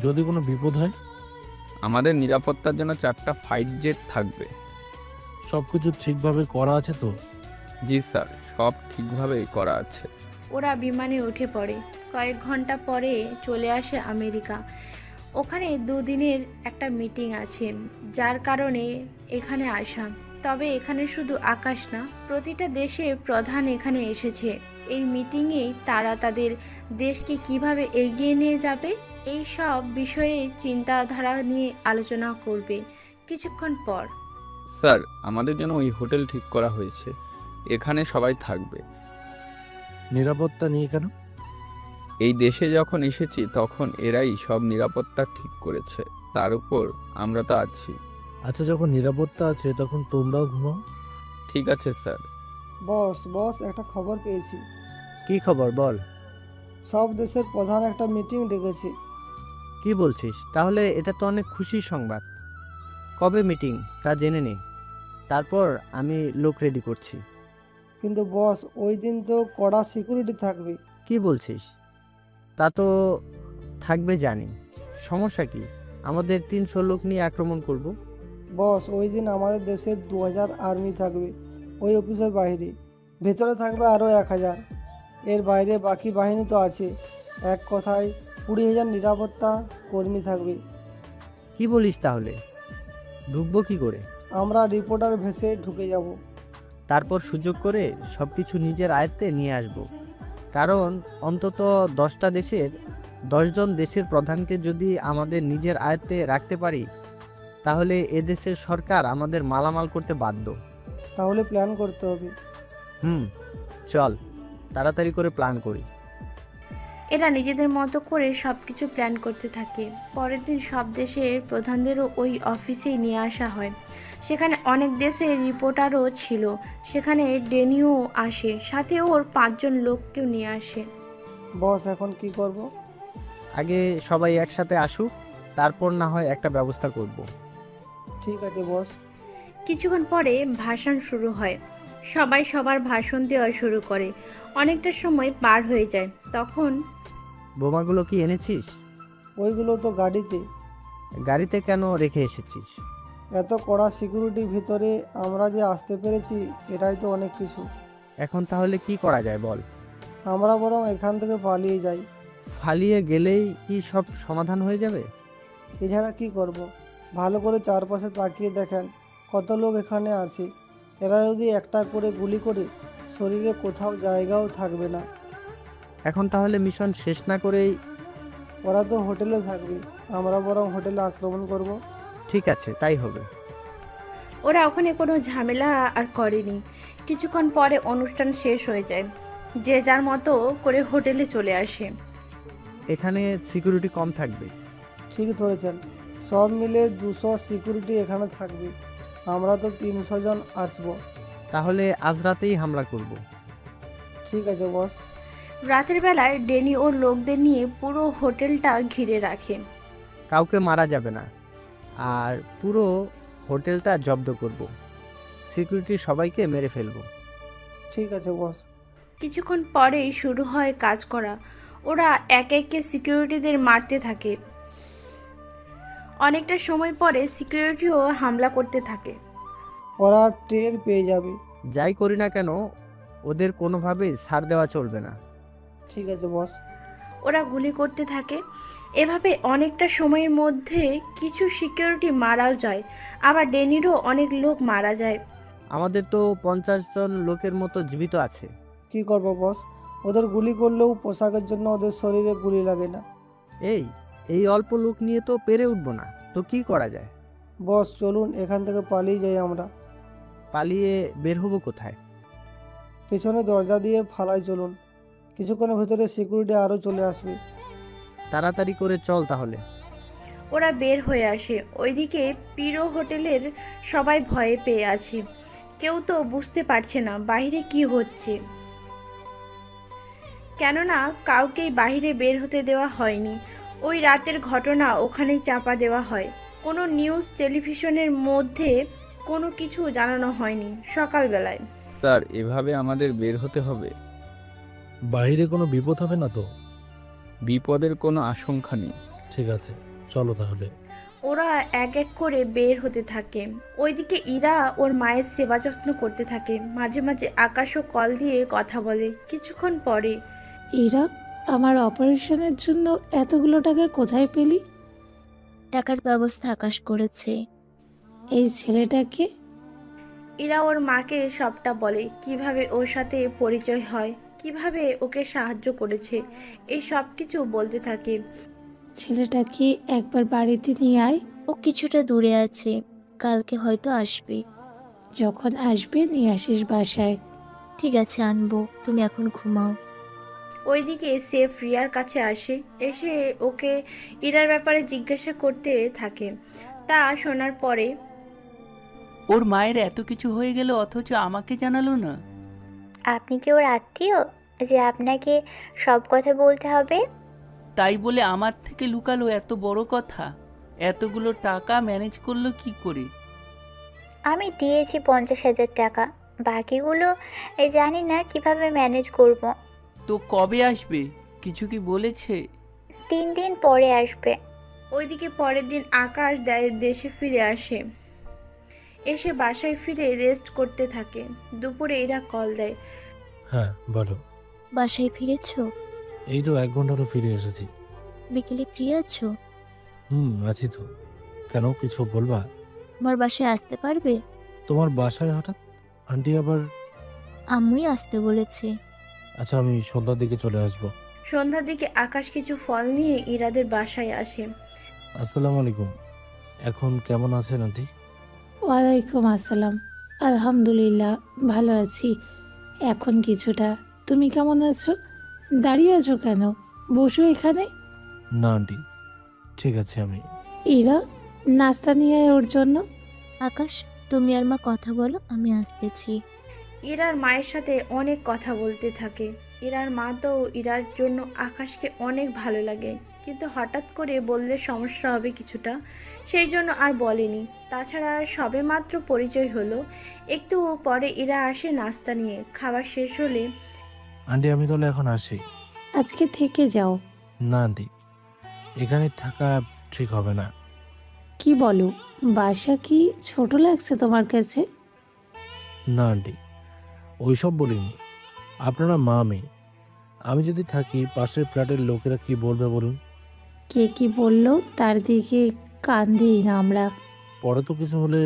যদি কোনো বিপদ হয়? আমাদের নিরাপত্তার জন্য 4টা ফাইট জেট থাকবে। সব কিছু ঠিকভাবে করা আছে তো? জি স্যার, সব ঠিকভাবেই করা আছে। ওরা বিমানে উঠে পড়ে। কয়েক ঘন্টা পরে চলে আসে আমেরিকা। ওখানে 2 দিনের একটা মিটিং আছে, যার কারণে এখানে আসা। তবে এখানে শুধু আকাশ না, প্রতিটা দেশের প্রধান এখানে এসেছে। এই মিটিংয়েই তারা তাদের দেশকে কিভাবে এগিয়ে নিয়ে যাবে এই সব বিষয়ে চিন্তাধারা নিয়ে আলোচনা করবে। কিছুক্ষণ পর স্যার, আমাদের জন্য ওই হোটেল ঠিক করা হয়েছে, এখানে সবাই থাকবে। নিরাপত্তা নিয়ে কেন? এই দেশে যখন এসেছি তখন এরাই সব নিরাপত্তা ঠিক করেছে, তার উপর আমরা তো আছি। আচ্ছা, যখন নিরাপত্তা আছে তখন তোমরাও ঘুমাও। ঠিক আছে স্যার। বস একটা খবর পেয়েছি। কি খবর বল? সব দেশের প্রধান একটা মিটিং ডেকেছে। কি বলছিস? তাহলে এটা তো অনেক খুশির সংবাদ। কবে মিটিং তা জেনে নে, তারপর আমি লোক রেডি করছি। কিন্তু বস, ওই দিন তো কড়া সিকিউরিটি থাকবে। কি বলছিস? তা তো থাকবে জানি, সমস্যা কি? আমাদের 300 লোক নিয়ে আক্রমণ করব। বস, ওই দিন আমাদের দেশের 2000 আর্মি থাকবে ওই অফিসের বাইরে। ভেতরে থাকবে আরও 1000। এর বাইরে বাকি বাহিনী তো আছে। এক কথায় 20,000 নিরাপত্তা কর্মী থাকবে। কি বলিস? তাহলে ঢুকবো কি করে? আমরা রিপোর্টার ভেসে ঢুকে যাব। তারপর সুযোগ করে সব কিছু নিজের আয়ত্তে নিয়ে আসব। কারণ অন্তত 10টা দেশের 10 জন দেশের প্রধানকে যদি আমাদের নিজের আয়ত্তে রাখতে পারি, তাহলে এদেশের সরকার আমাদের মালামাল করতে বাধ্য। তাহলে প্ল্যান করতে হবে। চল তাড়াতাড়ি করে প্ল্যান করি। এরা নিজেদের মতো করে সব কিছু প্ল্যান করতে থাকে। পরের দিন সব দেশের প্রধানদেরও ওই অফিসেই নিয়ে আসা হয়। সেখানে অনেক দেশের রিপোর্টারও ছিল। সেখানে ডেনিও আসে, সাথে ওর 5 জন লোককেও নিয়ে আসে। বস এখন কি করব? আগে সবাই একসাথে আসুক, তারপর না হয় একটা ব্যবস্থা করব। ঠিক আছে বস। কিছুক্ষণ পরে ভাষণ শুরু হয়। সবাই সবার ভাষণ দেওয়া শুরু করে। অনেকটা সময় পার হয়ে যায়। তখন বোমাগুলো কি এনেছিস? ওইগুলো তো গাড়িতে। গাড়িতে কেন রেখে এসেছিস? এত কড়া সিকিউরিটির ভিতরে আমরা যে আসতে পেরেছি, এটাই তো অনেক কিছু। এখন তাহলে কি করা যায় বল? আমরা বরং এখান থেকে পালিয়ে যাই। পালিয়ে গেলেই কি সব সমাধান হয়ে যাবে? এছাড়া কি করব? ভালো করে চারপাশে তাকিয়ে দেখেন কত লোক এখানে আছে। এরা যদি একটা করে গুলি করে, শরীরে কোথাও জায়গাও থাকবে না। এখন তাহলে মিশন শেষ না করেই? ওরা তো হোটেলে থাকবে, আমরা বরং হোটেলে আক্রমণ করব। ঠিক আছে, তাই হবে। ওরা ওখানে কোনো ঝামেলা আর করেনি। কিছুক্ষণ পরে অনুষ্ঠান শেষ হয়ে যায়। যে যার মতো করে হোটেলে চলে আসে। এখানে সিকিউরিটি কম থাকবে। ঠিক ধরেছেন, সব মিলে 200 সিকিউরিটি এখানে থাকবে। আমরা তো 300 জন আসবো। তাহলে আজ রাতেই হামলা করব। ঠিক আছে বস। রাতের বেলায় ডেনি ওর লোকদের নিয়ে পুরো হোটেলটা ঘিরে রাখে। কাউকে মারা যাবে না, আর পুরো হোটেলটা জব্দ করব। সিকিউরিটি সবাইকে মেরে ফেলবো। ঠিক আছে বস। কিছুক্ষণ পরেই শুরু হয় কাজ করা। ওরা এক একে সিকিউরিটিদের মারতে থাকে। অনেকটা সময় পরে সিকিউরিটিও হামলা করতে থাকে। ওরা টের পেয়ে যাবে। যাই করি না কেন, ওদের কোনোভাবেই ছাড় দেওয়া চলবে না। ঠিক আছে বস। ওরা গুলি করতে থাকে। এভাবে অনেকটা সময়ের মধ্যে কিছু সিকিউরিটি মারাও যায়, আবার ডেনিরও অনেক লোক মারা যায়। আমাদের তো 50 জন লোকের মতো জীবিত আছে। কি করব বস? ওদের গুলি করলেও পোশাকের জন্য ওদের শরীরে গুলি লাগে না। এই অল্প লোক নিয়ে তো পেরে উঠবো না, তো কি করা যায়? বস চলুন এখান থেকে পালিয়ে যাই আমরা। পালিয়ে বের হবো কোথায়? পিছনে দরজা দিয়ে ফালাই চলুন। কিছুক্ষণের ভেতরে সিকিউরিটি আরও চলে আসবে। তাড়াতাড়ি করে চল তাহলে। ওরা বের হয়ে আসে। ওইদিকে পিরো হোটেলের সবাই ভয়ে পেয়ে আছে। কেউ তো বুঝতে পারছে না বাইরে কি হচ্ছে, কেননা কাউকেই বাইরে বের হতে দেওয়া হয়নি। ওই রাতের ঘটনা ওখানেই চাপা দেওয়া হয়। কোনো নিউজ টেলিভিশনের মধ্যে কোনো কিছু জানানো হয়নি। সকালবেলায় স্যার, এভাবে আমাদের বের হতে হবে? বাইরে কোনো বিপদ হবে না তো? বিপদের কোনো আশঙ্কা নেই। ঠিক আছে, চলো তাহলে। ওরা এক এক করে বের হতে থাকে। ওইদিকে ইরা ওর মায়ের সেবা যত্ন করতে থাকে। মাঝে মাঝে আকাশও কল দিয়ে কথা বলে। কিছুক্ষণ পরে, ইরা, আমার অপারেশনের জন্য এতগুলো টাকা কোথায় পেলি? টাকার ব্যবস্থা আকাশ করেছে। এই ছেলেটাকে? ইরা ওর মাকে সবটা বলে, কিভাবে ওর সাথে পরিচয় হয়, কিভাবে ওকে সাহায্য করেছে, এই সব কিছু বলতে থাকে। ছেলেটাকে একবার বাড়িতে নিয়ে আয়। ও কিছুটা দূরে আছে, কালকে হয়তো আসবে। যখন আসবে নিয়ে আসিস বাসায়। ঠিক আছে, আনবো। তুমি এখন ঘুমাও। ওইদিকে সেফ রিয়ার কাছে আসে। এসে ওকে ইরার ব্যাপারে জিজ্ঞাসা করতে থাকে। তা শোনার পরে, ওর মায়ের এত কিছু হয়ে গেল অথচ আমাকে জানালো না। আপনি কি ওর আত্মীয় যে আপনাকে সব কথা বলতে হবে? তাই বলে আমার থেকে লুকালো এত বড় কথা? এতগুলো টাকা ম্যানেজ করলো কি করে? আমি দিয়েছি 50,000 টাকা, বাকিগুলো জানি না কিভাবে ম্যানেজ করব। তো কবে আসবে, কিছু কি বলেছে? 3 দিন পরে আসবে। ওইদিকে পরের দিন আকাশ দেশে ফিরে আসে। এসে বাসায় ফিরে রেস্ট করতে থাকে। দুপুরে এরা কল দেয়। হ্যাঁ বলো। বাসায় ফিরেছো? এই তো 1 ঘন্টা হলো ফিরে এসেছি। বিকেলে ফ্রি আছো? আছি তো। কেন, কিছু বলবা? আমার বাসায় আসতে পারবে? তোমার বাসায় হঠাৎ? আন্টি আবার? আম্মুই আসতে বলেছে। আচ্ছা, আমি সন্ধ্যার দিকে চলে আসবো। সন্ধ্যার দিকে আকাশ কিছু ফল নিয়ে ইরাদের বাসায় আসে। আসসালামু আলাইকুম। এখন কেমন আছেন আন্টি? ওয়ালাইকুম আসসালাম। আলহামদুলিল্লাহ ভালো আছি এখন কিছুটা। তুমি কেমন আছো? দাঁড়িয়ে আছো কেন? বসো এখানে। না আন্টি, ঠিক আছে। আমি ইরা, নাস্তা নিয়ে আয় ওর জন্য। আকাশ, তুমি আর মা কথা বলো, আমি আসতেছি। ইরার মায়ের সাথে অনেক কথা বলতে থাকে। ইরার মা তো ইরার জন্য আকাশকে অনেক ভালো লাগে, কিন্তু হঠাৎ করে বললে সমস্যা হবে কিছুটা, সেই জন্য আর বলেনি। তাছাড়া সবেমাত্র পরিচয় হলো। একটু পরে ইরা আসে নাস্তা নিয়ে। খাবার শেষ হলে আন্টি আমি তাহলে এখন আসি। আজকে থেকে যাও। না আন্টি, এখানে থাকা ঠিক হবে না। কি বলো, বাসা কি ছোট লাগছে তোমার কাছে? না আন্টি, ওইসব বলিনি। আপনারা মা মেয়ে, আমি যদি থাকি পাশের ফ্ল্যাটের লোকেরা কি বলবে বলুন? কে কি বললো তার দিকে কান দিই না আমরা। পরে তো কিছু হলে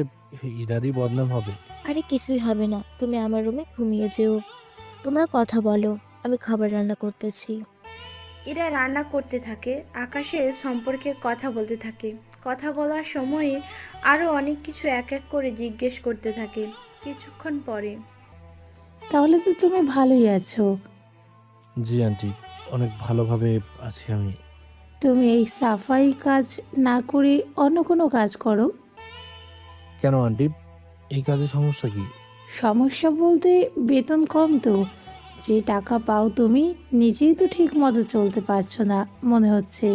ইরারই বদনাম হবে। আরে কিছুই হবে না, তুমি আমার রুমে ঘুমিয়ে যেও। তোমরা কথা বলো, আমি খাবার রান্না করতেছি। ইরা রান্না করতে থাকে, আকাশের সম্পর্কে কথা বলতে থাকে। কথা বলার সময়ে আরও অনেক কিছু এক এক করে জিজ্ঞেস করতে থাকে। কিছুক্ষণ পরে তাহলে তো তুমি ভালোই আছো। জি আন্টি, অনেক ভালোভাবে আছি আমি। তুমি এই সাফাই কাজ না করে অন্য কোনো কাজ করো। কেন আন্টি, এই কাজে সমস্যা কি? সমস্যা বলতে বেতন কম তো। যে টাকা পাও তুমি নিজেই তো ঠিক মতো চলতে পারছো না মনে হচ্ছে।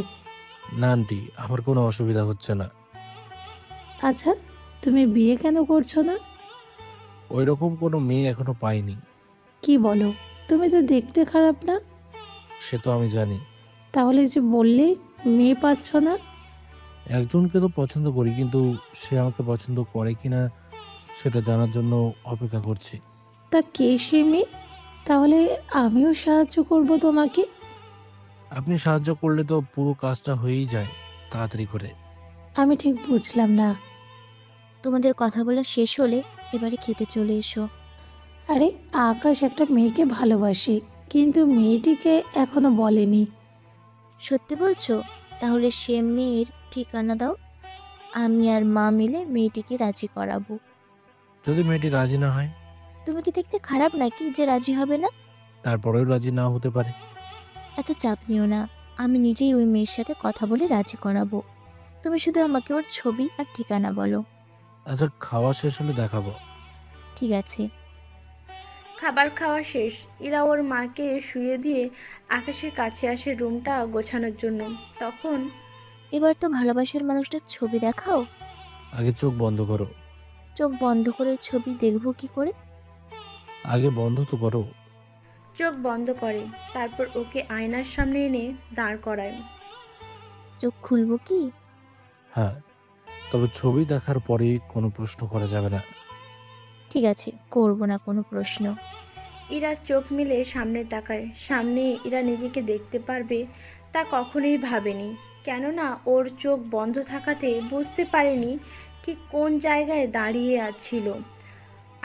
না আন্টি, আমার কোনো অসুবিধা হচ্ছে না। আচ্ছা, তুমি বিয়ে কেন করছো না? ওই রকম কোনো মেয়ে এখনো পাইনি। কি বলো, তুমি তো দেখতে খারাপ না। সে তো আমি জানি। তাহলে যে বললে মেয়ে পাচ্ছ না। একজনকে তো পছন্দ করি, কিন্তু সে আমাকে পছন্দ করে কিনা সেটা জানার জন্য অপেক্ষা করছি। তা কে সে মেয়ে? তাহলে আমিও সাহায্য করব তোমাকে। আপনি সাহায্য করলে তো পুরো কাজটা হয়েই যায় তাড়াতাড়ি করে। আমি ঠিক বুঝলাম না। তোমাদের কথা বলা শেষ হলে এবারে খেতে চলে এসো। আরে আকাশ একটা মেয়েকে ভালোবাসে, কিন্তু মেয়েটিকে এখনো বলেনি। সত্যি বলছো? তাহলে সে মেয়ের ঠিকানা দাও, আমি আর মা মিলে মেয়েটিকে রাজি করাবো। যদি মেয়েটি রাজি না হয়? তুমি কি দেখতে খারাপ নাকি যে রাজি হবে না? তারপরেও রাজি না হতে পারে। এত চাপ নিও না, আমি নিজেই ওই মেয়ের সাথে কথা বলে রাজি করাবো। তুমি শুধু আমাকে ওর ছবি আর ঠিকানা বলো। আচ্ছা, খাওয়া শেষ হলে দেখাবো। ঠিক আছে। খাবার খাওয়া শেষ। ইরা ওর মাকে শুয়ে দিয়ে আকাশের কাছে আসে রুমটা গোছানোর জন্য। তখন এবার তো ভালোবাসার মানুষটার ছবি দেখাও। আগে চোখ বন্ধ করো। চোখ বন্ধ করে ছবি দেখবো কি করে? আগে বন্ধ তো করো। চোখ বন্ধ করে, তারপর ওকে আয়নার সামনে এনে দাঁড় করায়। চোখ খুলবো কি? হ্যাঁ, তবে ছবি দেখার পরে কোনো প্রশ্ন করা যাবে না। ঠিক আছে, করবো না কোনো প্রশ্ন। ইরা চোখ মিলে সামনে তাকায়। সামনে ইরা নিজেকে দেখতে পারবে তা কখনোই ভাবেনি, কেননা ওর চোখ বন্ধ থাকাতে বুঝতে পারেনি ঠিক কোন জায়গায় দাঁড়িয়ে ছিল।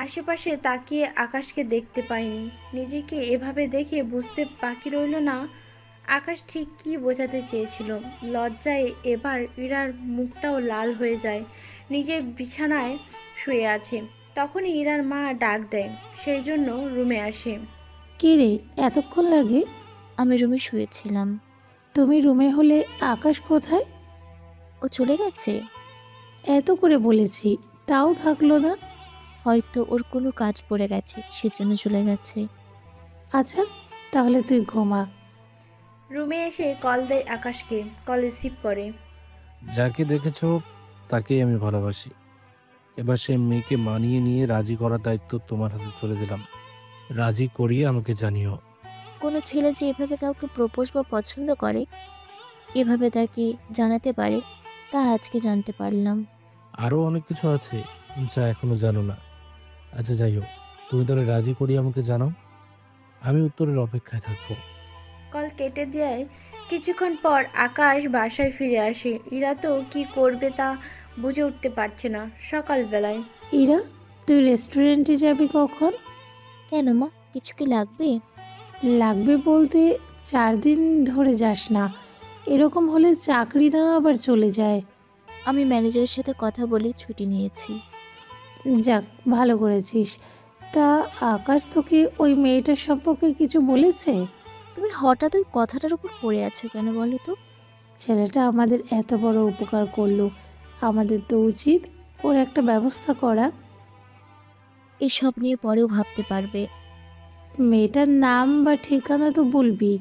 আশেপাশে তাকিয়ে আকাশকে দেখতে পায়নি। নিজেকে এভাবে দেখে বুঝতে বাকি রইল না আকাশ ঠিক কী বোঝাতে চেয়েছিল। লজ্জায় এবার ইরার মুখটাও লাল হয়ে যায়। নিজের বিছানায় শুয়ে আছে। তখনই ইরার মা ডাক দেয়, সেই জন্য রুমে আসে। কি রে, এতক্ষণ লাগে? আমি রুমে শুয়েছিলাম। তুমি রুমে হলে আকাশ কোথায়? ও চলে গেছে। এত করে বলেছি তাও থাকলো না। হয়তো ওর কোনো কাজ পড়ে গেছে, সেজন্য চলে গেছে। আচ্ছা, তাহলে তুই ঘুমা। রুমে এসে কল দেয় আকাশকে। কল রিসিভ করে। যাকে দেখেছো তাকেই আমি ভালোবাসি। এবার সেই মেয়েকে মানিয়ে নিয়ে রাজি করার দায়িত্ব তোমার হাতে তুলে দিলাম। রাজি করিয়ে আমাকে জানিও। কোনো ছেলে যে এভাবে কাউকে প্রপোজ বা পছন্দ করে, এভাবে তাকে জানাতে পারে, তা আজকে জানতে পারলাম। আরও অনেক কিছু আছে যা এখনো জানো না। আচ্ছা যাই হোক, তুমি তাহলে রাজি করিয়ে আমাকে জানাও, আমি উত্তরের অপেক্ষায় থাকবো। কল কেটে দেয়। কিছুক্ষণ পর আকাশ বাসায় ফিরে আসে। ইরা তো কি করবে তা বুঝে উঠতে পারছে না। সকালবেলায় ইরা, তুই রেস্টুরেন্টে যাবি কখন? কেন মা, কিছু কি লাগবে? লাগবে বলতে 4 দিন ধরে যাস না। এরকম হলে চাকরি না আবার চলে যায়। আমি ম্যানেজারের সাথে কথা বলে ছুটি নিয়েছি। যাক, ভালো করেছিস। তা আকাশ তোকে ওই মেয়েটার সম্পর্কে কিছু বলেছে? তুমি হঠাৎ ওই কথাটার উপর পড়ে আছো কেন বলো তো? ছেলেটা আমাদের এত বড় উপকার করলো, আমাদের তো উচিত ওর একটা ব্যবস্থা করা। এসব নিয়ে পরেও ভাবতে পারবে। মেয়েটার নাম বা ঠিকানা তো বলবি।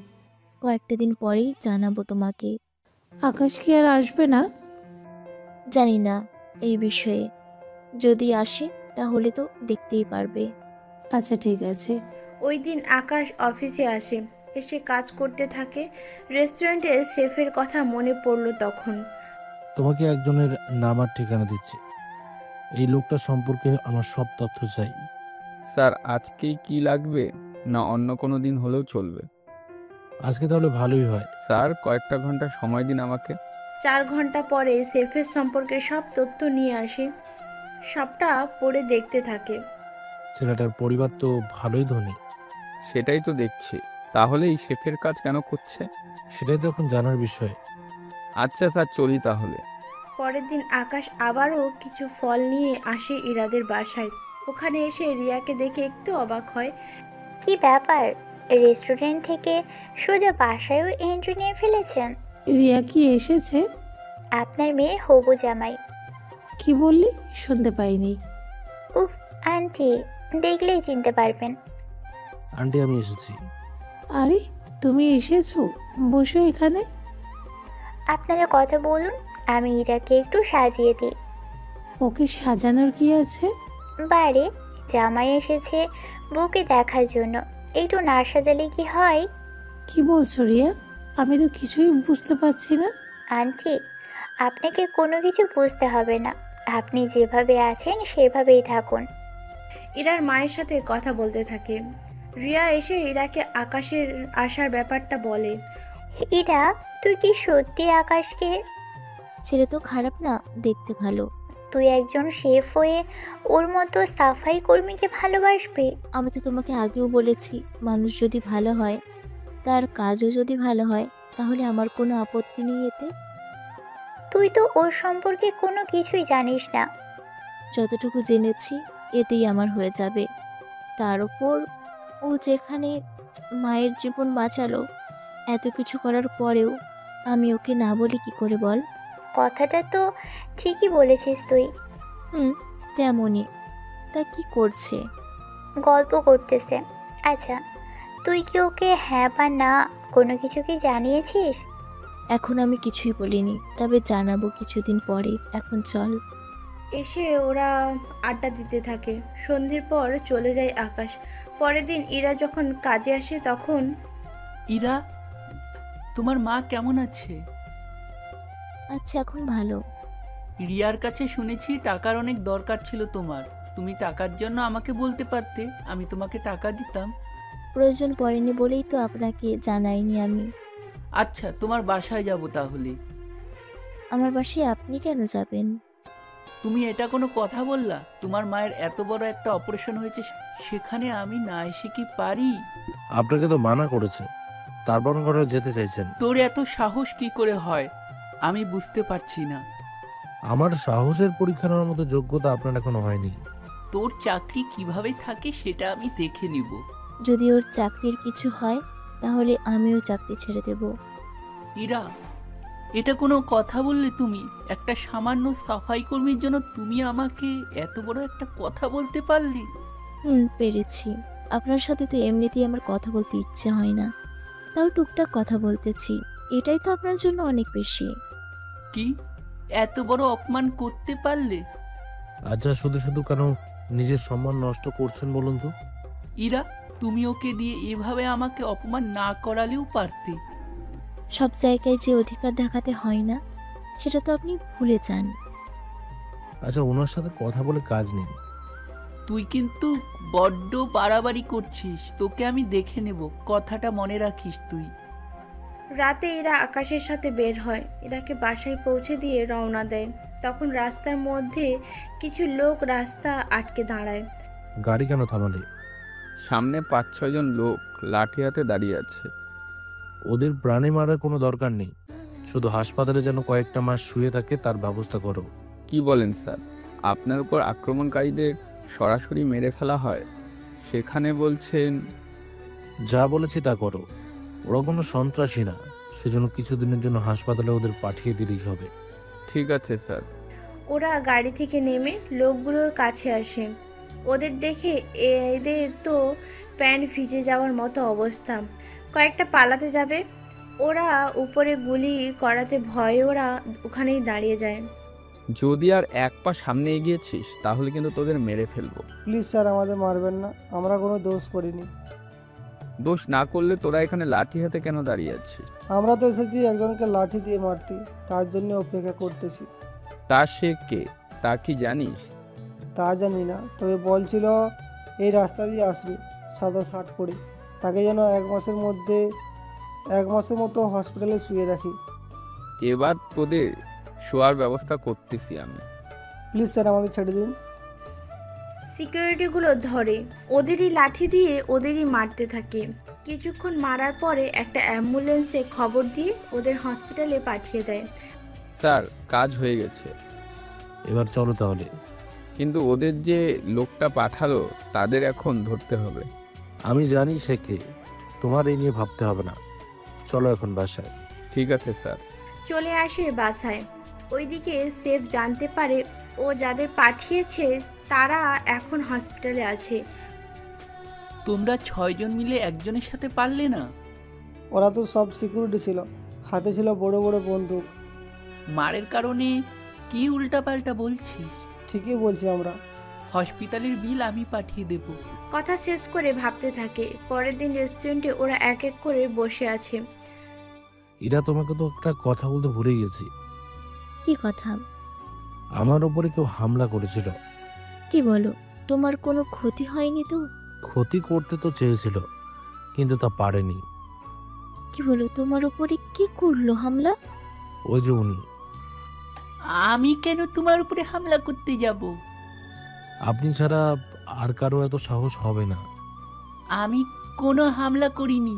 কয়েকটা দিন পরেই জানাবো তোমাকে। আকাশ কি আর আসবে না? জানি না এই বিষয়ে, যদি আসে তাহলে তো দেখতেই পারবে। আচ্ছা ঠিক আছে। ওই দিন আকাশ অফিসে আসে, এসে কাজ করতে থাকে। রেস্টুরেন্টের শেফের কথা মনে পড়লো তখন। তোমাকে একজনের নাম আর ঠিকানা দিচ্ছি। এই লোকটা সম্পর্কে আমার সব তথ্য চাই। স্যার আজকেই কি লাগবে, না অন্য কোনো দিন হলেও চলবে? আজকে তাহলে ভালোই হয়। স্যার কয়েকটা ঘন্টা সময় দিন আমাকে। 4 ঘন্টা পরে শেফের সম্পর্কে সব তথ্য নিয়ে আসে। সবটা পড়ে দেখতে থাকে। ছেলেটার পরিবার তো ভালোই ধনী। সেটাই তো দেখছি। তাহলে এই শেফের কাজ কেন করছে? সেটাই তো এখন জানার বিষয়। আচ্ছা স্যার, চলি তাহলে। পরের দিন আকাশ আবারও কিছু ফল নিয়ে আসে ইরাদের বাসায়। ওখানে এসে রিয়াকে দেখে একটু অবাক হয়। কি ব্যাপার, রেস্টুরেন্ট থেকে সোজা বাসায়ও এন্ট্রি নিয়ে ফেলেছেন? রিয়া কি এসেছে? আপনার মেয়ের হবু জামাই। কি বললি? শুনতে পাইনি। উফ আন্টি, দেখলেই চিনতে পারবেন। আন্টি আমি এসেছি। আরে তুমি এসেছো, বসো এখানে। আপনারা কথা বলুন, আমি ইরাকে একটু সাজিয়ে দিই। ওকে সাজানোর কি আছে? বারে জামাই এসেছে বউকে দেখার জন্য, একটু না সাজালে কি হয়? কি বলছো রিয়া? আমি তো কিছুই বুঝতে পারছি না। আন্টি, আপনাকে কোনো কিছু বুঝতে হবে না, আপনি যেভাবে আছেন সেভাবেই থাকুন। ইরার মায়ের সাথে কথা বলতে থাকে। রিয়া এসে ইরাকে আকাশের আসার ব্যাপারটা বলে। ইরা, তুই কি সত্যি আকাশকে? ছেলে তো খারাপ না, দেখতে ভালো। তুই একজন শেফ হয়ে ওর মতো সাফাই কর্মীকে ভালোবাসবি? আমি তো তোমাকে আগেও বলেছি, মানুষ যদি ভালো হয়, তার কাজও যদি ভালো হয়, তাহলে আমার কোনো আপত্তি নেই এতে। তুই তো ওর সম্পর্কে কোনো কিছুই জানিস না। যতটুকু জেনেছি এতেই আমার হয়ে যাবে। তার উপর ও যেখানে মায়ের জীবন বাঁচালো, এত কিছু করার পরেও আমি ওকে না বলি কি করে বল? কথাটা তো ঠিকই বলেছিস তুই। তেমনই। তা কি করছে? গল্প করতেছে। আচ্ছা, তুই কি ওকে হ্যাঁ বা না কোনো কিছু কি জানিয়েছিস? এখন আমি কিছুই বলিনি, তবে জানাবো কিছুদিন পরে। এখন চল। এসে ওরা আড্ডা দিতে থাকে। সন্ধ্যের পর চলে যায় আকাশ। পরের দিন ইরা যখন কাজে আসে তখন। ইরা, তোমার মা কেমন আছে? আচ্ছা, এখন ভালো। রিয়ার কাছে শুনেছি টাকার অনেক দরকার ছিল তোমার। তুমি টাকার জন্য আমাকে বলতে পারতে, আমি তোমাকে টাকা দিতাম। প্রয়োজন পড়েনি বলেই তো আপনাকে জানাইনি আমি। আচ্ছা, তোমার বাসায় যাব তাহলে। আমার বাসায় আপনি কেন যাবেন? তুমি এটা কোনো কথা বললা? তোমার মায়ের এত বড় একটা অপারেশন হয়েছে, সেখানে আমি না এসে কি পারি? আপনাকে তো মানা করেছে, তারপর করে যেতে চাইছেন। তোর এত সাহস কি করে হয় আমি বুঝতে পারছি না। আমার সাহসের পরীক্ষা নেওয়ার মতো যোগ্যতা আপনার এখনো হয়নি। তোর চাকরি কিভাবে থাকে সেটা আমি দেখে নিব। যদি ওর চাকরির কিছু হয় তাহলে আমিও চাকরি ছেড়ে দেব। ইরা, এটা কোনো কথা বললে তুমি? একটা সামান্য সাফাই কর্মীর জন্য তুমি আমাকে এত বড় একটা কথা বলতে পারলি? পেরেছি। আপনার সাথে তো এমনিতেই আমার কথা বলতে ইচ্ছে হয় না, তাও টুকটাক কথা বলতেছি। এটাই তো আপনার জন্য অনেক বেশি। কি এত বড় অপমান করতে পারলে? আচ্ছা, শুধু শুধু কেন নিজের সম্মান নষ্ট করছেন বলুন তো? ইরা, তুমি ওকে দিয়ে এভাবে আমাকে অপমান না করালেও পারতে। সব জায়গায় যে অধিকার দেখাতে হয় না, সেটা তো আপনি ভুলে যান। আচ্ছা, ওনার সাথে কথা বলে কাজ নেই। তুই কিন্তু বড্ড বাড়াবাড়ি করছিস। তোকে আমি দেখে নেব, কথাটা মনে রাখিস তুই। রাতে এরা আকাশের সাথে বের হয়। এরাকে বাসায় পৌঁছে দিয়ে রওনা দেয়। তখন রাস্তার মধ্যে কিছু লোক রাস্তা আটকে দাঁড়ায়। গাড়ি কেন থামালে? সামনে 5-6 জন লোক লাঠি হাতে দাঁড়িয়ে আছে। ওদের প্রাণে মারার কোনো দরকার নেই, শুধু হাসপাতালে যেন কয়েকটা মাস শুয়ে থাকে তার ব্যবস্থা করো। কি বলেন স্যার? আপনার উপর আক্রমণকারীদের সরাসরি মেরে ফেলা হয়, সেখানে বলছেন? যা বলেছি তা করো। ওরা কোনো সন্ত্রাসী না, সেজন্য কিছুদিনের জন্য হাসপাতালে ওদের পাঠিয়ে দিলেই হবে। ঠিক আছে স্যার। ওরা গাড়ি থেকে নেমে লোকগুলোর কাছে আসে। ওদের দেখে এদের তো প্যান্ট ভিজে যাওয়ার মতো অবস্থা। কয়েকটা পালাতে যাবে, ওরা উপরে গুলি করাতে ভয়ে ওরা ওখানেই দাঁড়িয়ে যায়। যদি আর এক পা সামনে এগিয়েছিস তাহলে কিন্তু তোদের মেরে ফেলবো। প্লিজ স্যার, আমাদের মারবেন না, আমরা কোনো দোষ করিনি। দোষ না করলে তোরা এখানে লাঠি হাতে কেন দাঁড়িয়ে আছিস? আমরা তো এসেছি একজনকে লাঠি দিয়ে মারতে, তার জন্য অপেক্ষা করতেছি। তা সে কে, তা কি জানিস? তা জানি না, তবে বলছিল এই রাস্তা দিয়ে আসবে সাদা শার্ট পরে, তাকে যেন এক মাসের মতো হসপিটালে শুয়ে রাখি। এবার তোদের শোয়ার ব্যবস্থা করতেছি আমি। প্লিজ স্যার, আমাদের ছেড়ে দিন। সিকিউরিটিগুলো ধরে ওদেরই লাঠি দিয়ে ওদেরই মারতে থাকে। কিছুক্ষণ মারার পরে একটা অ্যাম্বুলেন্সে খবর দিয়ে ওদের হসপিটালে পাঠিয়ে দেয়। স্যার, কাজ হয়ে গেছে। এবার চলো তাহলে। কিন্তু ওদের যে লোকটা পাঠালো তাদের এখন ধরতে হবে। আমি জানি সে কে, তোমার এই নিয়ে ভাবতে হবে না। চলো এখন বাসায়। ঠিক আছে স্যার। চলে আসে বাসায়। ওইদিকে সেফ জানতে পারে ও যাদের পাঠিয়েছে তারা এখন হসপিটালে আছে। তোমরা 6 জন মিলে একজনের সাথে পারলে না? ওরা তো সব সিকিউরিটি ছিল, হাতে ছিল বড় বড় বন্দুক। মারের কারণে কি উল্টাপাল্টা বলছিস? ঠিকই বলছি আমরা। হসপিটালের বিল আমি পাঠিয়ে দেব। কথা শেষ করে ভাবতে থাকে। পরের দিন রেস্টুরেন্টে ওরা এক এক করে বসে আছে। এরা তোমাকে তো একটা কথা বলতে ভুলে গেছি। কি কথা? আমার ওপরে কেউ হামলা করেছিল। কি বলো? তোমার কোনো ক্ষতি হয়নি তো? ক্ষতি করতে তো চেয়েছিল, কিন্তু তা পারেনি। কি বলো, তোমার উপরে কি করলো হামলা? ওই যে উনি। আমি কেন তোমার উপরে হামলা করতে যাব? আপনি ছাড়া আর কারো এত সাহস হবে না। আমি কোনো হামলা করিনি।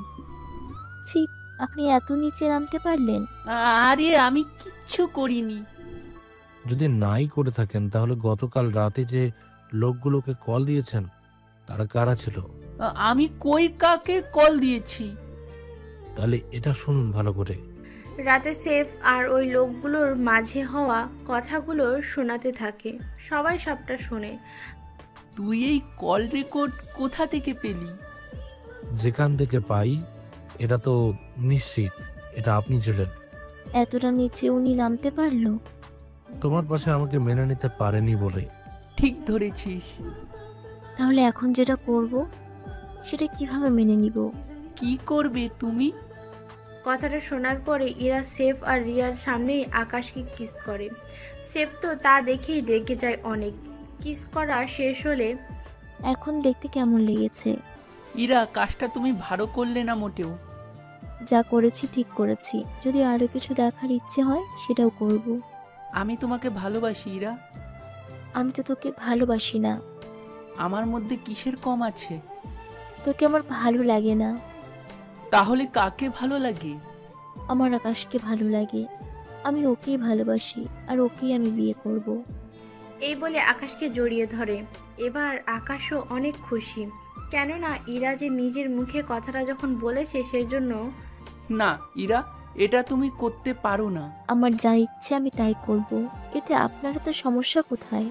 ছি, আপনি এত নিচে নামতে পারলেন? আরে আমি কিচ্ছু করিনি। যদি নাই করে থাকেন তাহলে গতকাল রাতে যে লোকগুলোকে কল দিয়েছেন তারা কারা ছিল? আমি কই কাকে কল দিয়েছি? তাহলে এটা শুনুন ভালো করে। রাতে সেফ আর ওই লোকগুলোর মাঝে হওয়া কথাগুলো শোনাতে থাকে। সবাই সবটা শোনে। তুই এই কল রেকর্ড কোথা থেকে পেলি? যেখান থেকে পাই। এটা তো নিশ্চিত এটা আপনি ছিলেন। এতটা নিচে উনি নামতে পারলো? তোমার পাশে আমাকে মেনে নিতে পারেনি বলে। ঠিক ধরেছিস। তাহলে এখন যেটা করব সেটা কিভাবে মেনে নিব? কি করবে তুমি? কথাটা শোনার পরে ইরা সেফ আর রিয়ার সামনেই আকাশকে কিস করে। সেফ তো তা দেখেই রেগে যায় অনেক। কিস করা শেষ হলে এখন দেখতে কেমন লেগেছে? ইরা, কাজটা তুমি ভালো করলে না মোটেও। যা করেছি ঠিক করেছি। যদি আরো কিছু দেখার ইচ্ছে হয় সেটাও করব। আমি তোমাকে ভালোবাসি ইরা। আমি তো তোকে ভালোবাসি না। আমার মধ্যে কিসের কম আছে? তোকে আমার ভালো লাগে না। তাহলে কাকে ভালো লাগে? আমার আকাশকে ভালো লাগে। আমি ওকেই ভালোবাসি আর ওকেই আমি বিয়ে করব। এই বলে আকাশকে জড়িয়ে ধরে। এবার আকাশও অনেক খুশি, কেননা ইরা যে নিজের মুখে কথাটা যখন বলেছে সেজন্য। না ইরা, এটা তুমি করতে পারো না। আমার যা ইচ্ছে আমি তাই করব। এতে আপনার তো সমস্যা কোথায়?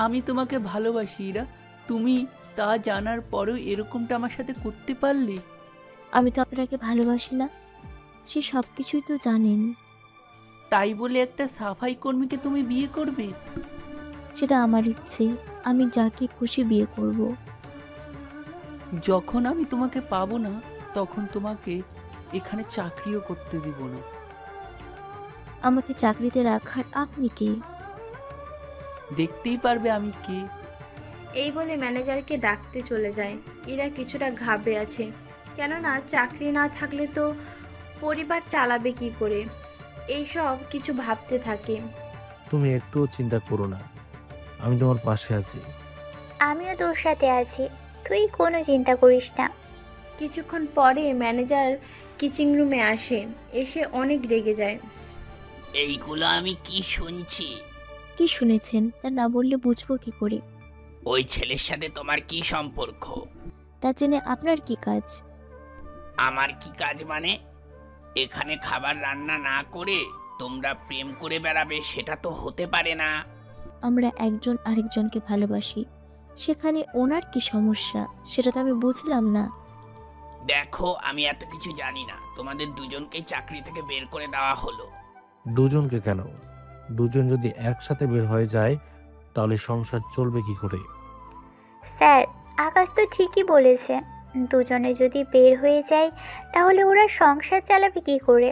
আমি তোমাকে ভালোবাসি ইরা। তুমি তা জানার পরেও এরকমটা আমার সাথে করতে পারলে? আমি তো আপনাকে ভালোবাসি না, সে সব কিছুই তো জানেন। তাই বলে একটা সাফাই কর্মীকে তুমি বিয়ে করবে? সেটা আমার ইচ্ছে। আমি যাকে খুশি বিয়ে করব। যখন আমি তোমাকে পাবো না তখন তোমাকে এখানে চাকরিও করতে দিব না। আমাকে চাকরিতে রাখার আপনি কে? দেখতেই পারবে আমি কে। এই বলে ম্যানেজারকে ডাকতে চলে যায়। ইরা কিছুটা ঘাবড়ে আছে, কেননা চাকরি না থাকলে তো পরিবার চালাবে কি করে, এইসব কিছু ভাবতে থাকে। তুমি একটুও চিন্তা করো না, আমি তোমার পাশে আছি। আমিও তোর সাথে আছি, তুই কোনো চিন্তা করিস না। কিছুক্ষণ পরে ম্যানেজার কিচিং রুমে আসে। এসে অনেক রেগে যায়। এইগুলো আমি কি শুনছি? কি শুনেছেন তা না বললে বুঝবো কি করে? ওই ছেলের সাথে তোমার কি সম্পর্ক? তা জেনে আপনার কি কাজ? আমার কি কাজ মানে? এখানে খাবার রান্না না করে তোমরা প্রেম করে বেড়াবে, সেটা তো হতে পারে না। আমরা একজন আরেকজনকে ভালোবাসি, সেখানে ওনার কি সমস্যা সেটা তো আমি বুঝলাম না। দেখো, আমি এত কিছু জানি না। তোমাদের দুজনকেই চাকরি থেকে বের করে দেওয়া হলো। দুজনকে কেন? দুজন যদি একসাথে বের হয়ে যায় তাহলে সংসার চলবে কি করে? স্যার, আকাশ তো ঠিকই বলেছে, দুজনে যদি বের হয়ে যায় তাহলে ওরা সংসার চালাবে কি করে?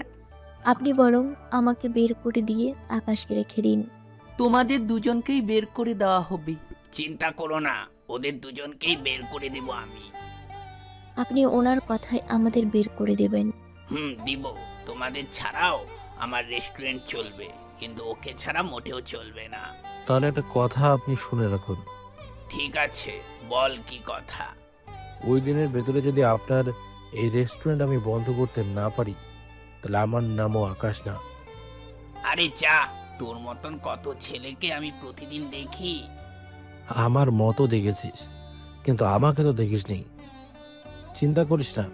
আপনি বরং আমাকে বের করে দিয়ে আকাশকে রেখে দিন। তোমাদের দুজনকেই বের করে দেওয়া হবে। চিন্তা করো না, ওদের দুজনকেই বের করে দিব আমি। আপনি ওনার কথায় আমাদের বের করে দেবেন? দিব। তোমাদের ছাড়াও আমার রেস্টুরেন্ট চলবে, কিন্তু ওকে ছাড়া মোটেও চলবে না। তাহলে একটা কথা আপনি শুনে রাখুন। ঠিক আছে, বল কি কথা। ওই দিনের ভেতরে যদি আপনার এই রেস্টুরেন্ট আমি বন্ধ করতে না পারি তাহলে আমার নামও আকাশ না। আরে যা, তোর মতন কত ছেলেকে আমি প্রতিদিন দেখি। আমার মতো দেখেছিস, কিন্তু আমাকে তো দেখিসনি। চিন্তা করিস না,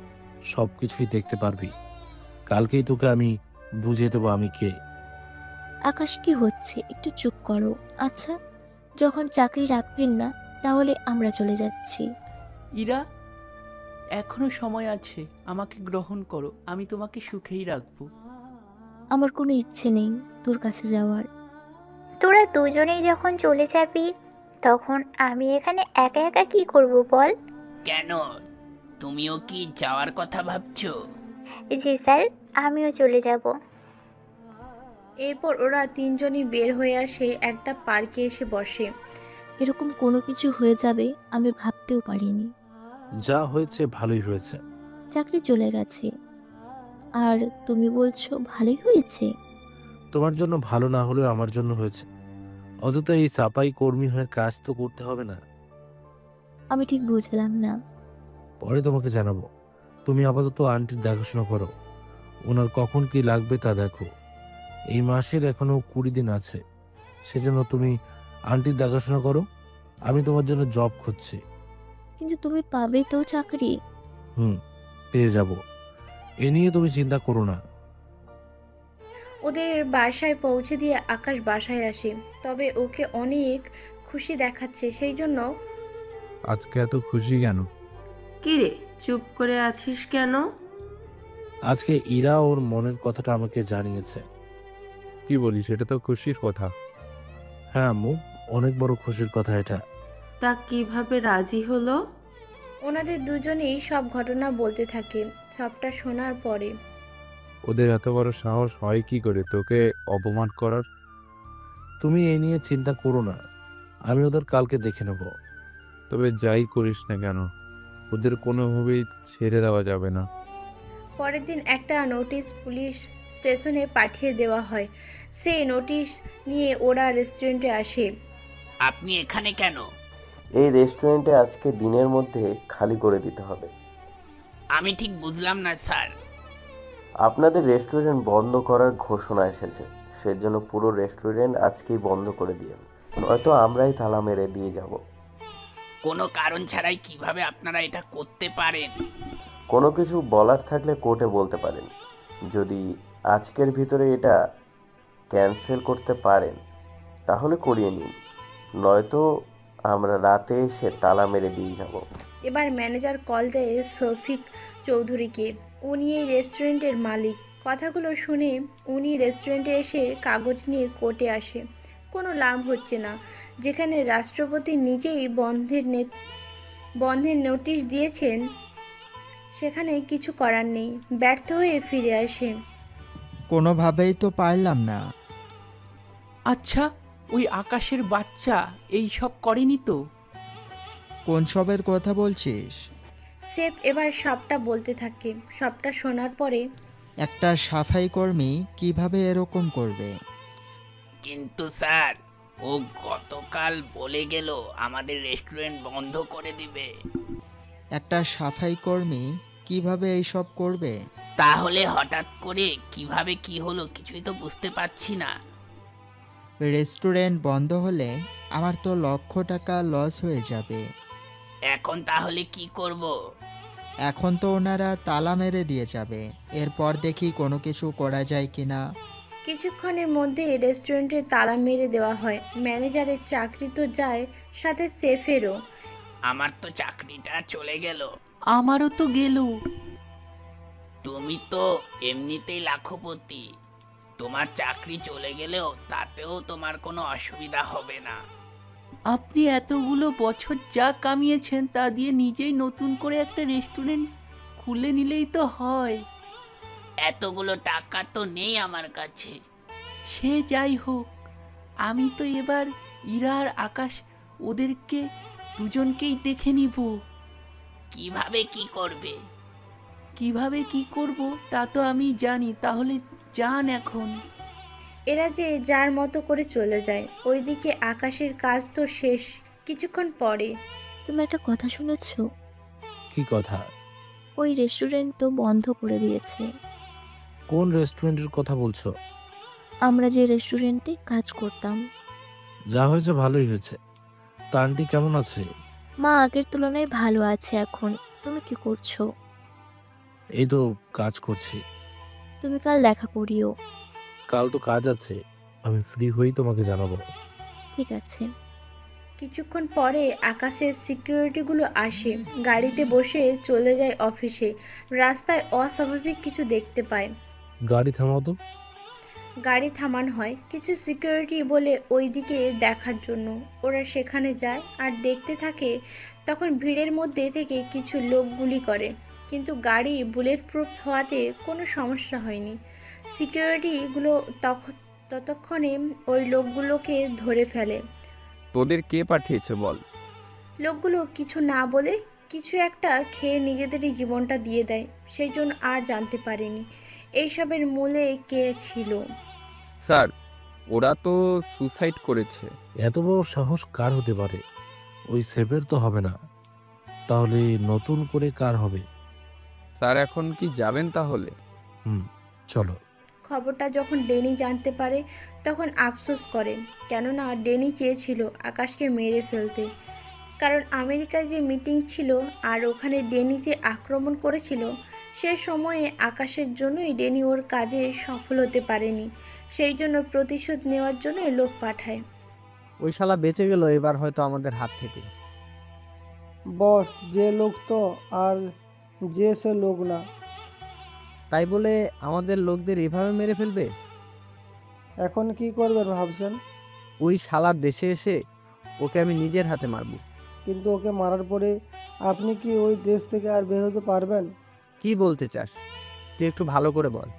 সব কিছুই দেখতে পারবি। কালকেই তোকে আমি বুঝিয়ে দেবো আমি কে। আকাশ, কি হচ্ছে? একটু চুপ করো। আচ্ছা, যখন চাকরি রাখবেন না তাহলে আমরা চলে যাচ্ছি। ইরা, এখনো সময় আছে, আমাকে গ্রহণ করো, আমি তোমাকে সুখেই রাখবো। আমার কোনো ইচ্ছে নেই তোর কাছে যাওয়ার। তোরা দুজনেই যখন চলে যাবি তখন আমি এখানে একা একা কি করব বল? কেন, তুমিও কি যাওয়ার কথা ভাবছো? জি স্যার, আমিও চলে যাব। এরপর ওরা তিনজনই বের হয়ে আসে, একটা পার্কে এসে বসে। এরকম কোনো কিছু হয়ে যাবে আমি ভাবতেও পারিনি। যা হয়েছে ভালোই হয়েছে। চাকরি চলে গেছে আর তুমি বলছো ভালোই হয়েছে? তোমার জন্য ভালো না হলেও আমার জন্য হয়েছে। অযথা এই সাফাই কর্মী হয়ে কাজ তো করতে হবে না। আমি ঠিক বুঝলাম না। পরে তোমাকে জানাবো। তুমি আপাতত আন্টির দেখাশোনা করো, ওনার কখন কি লাগবে তা দেখো। এই মাসের এখনো 20 দিন আছে, সেজন্য তুমি আন্টির দেখাশোনা করো। আমি তোমার জন্য জব খুঁজছি। কিন্তু তুমি পাবে তো চাকরি? পেয়ে যাব, এ নিয়ে তুমি চিন্তা করো না। ওদের বাসায় পৌঁছে দিয়ে আকাশ বাসায় আসে, তবে ওকে অনেক খুশি দেখাচ্ছে, সেই জন্য। আজকে এত খুশি কেন? কিরে, চুপ করে আছিস কেন? আজকে ইরা ওর মনের কথাটা আমাকে জানিয়েছে। কি বলিস, এটা তো খুশির কথা। হ্যাঁ আম্মু, অনেক বড় খুশির কথা এটা। তা কিভাবে রাজি হলো? ওনাদের দুজনেই সব ঘটনা বলতে থাকে। সবটা শোনার পরে ওদের এত বড় সাহস হয় কি করে তোকে অপমান করার? তুমি এই নিয়ে চিন্তা করো না, আমি ওদের কালকে দেখে নেব। তবে যাই করিস না কেন, ওদের কোনোভাবেই ছেড়ে দেওয়া যাবে না। পরের দিন একটা নোটিশ পুলিশ স্টেশনে পাঠিয়ে দেওয়া হয়। সেই নোটিশ নিয়ে ওরা রেস্টুরেন্টে আসে। আপনি এখানে কেন? এই রেস্টুরেন্টে আজকে দিনের মধ্যে খালি করে দিতে হবে। আমি ঠিক বুঝলাম না স্যার। আপনাদের রেস্টুরেন্ট বন্ধ করার ঘোষণা এসেছে, সেজন্য পুরো রেস্টুরেন্ট আজকেই বন্ধ করে দিন, নয়তো আমরাই তালা মেরে দিয়ে যাব। কোনো কারণ ছাড়াই কিভাবে আপনারা এটা করতে পারেন? কোনো কিছু বলার থাকলে কোর্টে বলতে পারেন। যদি আজকের ভিতরে এটা ক্যান্সেল করতে পারেন তাহলে করিয়ে নিন, নয়তো আমরা রাতে এসে তালা মেরে দিয়ে যাব। এবার ম্যানেজার কল দেয় শফিক চৌধুরীকে। উনি এই রেস্টুরেন্টের মালিক। কথাগুলো শুনে উনি রেস্টুরেন্টে এসে কাগজ নিয়ে কোর্টে আসে। কোনো লাভ হচ্ছে না। যেখানে রাষ্ট্রপতি নিজেই বন্ধের নোটিশ দিয়েছেন, সেখানে কিছু করার নেই। ব্যর্থ হয়ে ফিরে আসে। কোনোভাবেই তো পারলাম না। আচ্ছা, ওই আকাশের বাচ্চা এই সব করেনি তো? কোন সবের কথা বলছিস? সেফ এবার সবটা বলতে থাকে। সবটা শোনার পরে একটা সাফাই কর্মী কিভাবে এরকম করবে? কিন্তু স্যার, ও গতকাল বলে গেল আমাদের রেস্টুরেন্ট বন্ধ করে দিবে। একটা সাফাই কর্মী কিভাবে এইসব করবে? তাহলে হঠাৎ করে কিভাবে কি হলো কিছুই তো বুঝতে পারছি না। রেস্টুরেন্ট বন্ধ হলে আমার তো লক্ষ টাকা লস হয়ে যাবে। এখন তাহলে কি করব? এখন তো ওনারা তালা মেরে দিয়ে যাবে, এরপর দেখি কোনো কিছু করা যায় কিনা। কিছুক্ষণের মধ্যে রেস্টুরেন্টে তালা মেরে দেওয়া হয়। ম্যানেজারের চাকরি তো যায়, সাথে সেফেরও। আমার তো চাকরিটা চলে গেল। আমারও তো গেল। তুমি তো এমনিতেই লাখপতি, তোমার চাকরি চলে গেলেও তাতেও তোমার কোনো অসুবিধা হবে না। আপনি এতগুলো বছর যা কামিয়েছেন তা দিয়ে নিজেই নতুন করে একটা রেস্টুরেন্ট খুলে নিলেই তো হয়। এতগুলো টাকা তো নেই আমার কাছে। সে যাই হোক, আমি তো এবার ইরা আর আকাশ ওদেরকে দুজনকেই দেখে নিব। কিভাবে কি করবে? কিভাবে কি করব তা তো আমি জানি। তাহলে যান এখন। এরা যে যার মতো করে চলে যায়। ওইদিকে আকাশের কাজ তো শেষ। কিছুক্ষণ পরে তুমি একটা কথা শুনেছ? কি কথা? ওই রেস্টুরেন্ট তো বন্ধ করে দিয়েছে। কোন রেস্টুরেন্টের কথা বলছো? আমরা যে রেস্টুরেন্টে কাজ করতাম। যা হয়েছে ভালোই হয়েছে। তা আন্টি কেমন আছে? মা আগের তুলনায় ভালো আছে এখন। তুমি কি করছো? এই তো কাজ করছি। তুমি কাল দেখা করিও। কাল তো কাজ আছে, আমি ফ্রি হই তোমাকে জানাবো। ঠিক আছে। কিছুক্ষণ পরে আকাশের সিকিউরিটিগুলো আসে, গাড়িতে বসে চলে যায় অফিসে। রাস্তায় অস্বাভাবিক কিছু দেখতে পায়। গাড়ি থামাও তো। গাড়ি থামান হয় কিছু সিকিউরিটি বলে ওইদিকে দেখার জন্য। ওরা সেখানে যায় আর দেখতে থাকে। তখন ভিড়ের মধ্যে থেকে কিছু লোক গুলি করে, কিন্তু গাড়ি বুলেট প্রুফ হওয়াতে কোনো সমস্যা হয়নি। সিকিউরিটিগুলো ততক্ষণে ওই লোকগুলোকে ধরে ফেলে। তোদের কে পাঠিয়েছে বল? লোকগুলো কিছু না বলে কিছু একটা খেয়ে নিজেদেরই জীবনটা দিয়ে দেয়। সেই জন্য আর জানতে পারেনি এইসবের মূলে কে ছিল। স্যার, ওরা তো সুসাইড করেছে। এত বড় সাহস কার হতে পারে? ওই সেভের তো হবে না, তাহলে নতুন করে কার হবে? স্যার, এখন কি যাবেন তাহলে? চলো। খবরটা যখন ডেনি জানতে পারে তখন আফসোস করে, কেননা ডেনি চেয়েছিল আকাশকে মেরে ফেলতে। কারণ আমেরিকায় যে মিটিং ছিল আর ওখানে ডেনি যে আক্রমণ করেছিল, সে সময়ে আকাশের জন্যই ডেনি ওর কাজে সফল হতে পারেনি। সেই জন্য প্রতিশোধ নেওয়ার জন্য লোক পাঠায়। ওই শালা বেঁচে গেল এবার হয়তো আমাদের হাত থেকে। বস, যে লোক তো আর যে সে লোক না। তাই বলে আমাদের লোকদের এভাবে মেরে ফেলবে? এখন কি করবেন ভাবছেন? ওই শালার দেশে এসে ওকে আমি নিজের হাতে মারবো। কিন্তু ওকে মারার পরে আপনি কি ওই দেশ থেকে আর বের হতে পারবেন? কি বলতে চাস তুই একটু ভালো করে বল।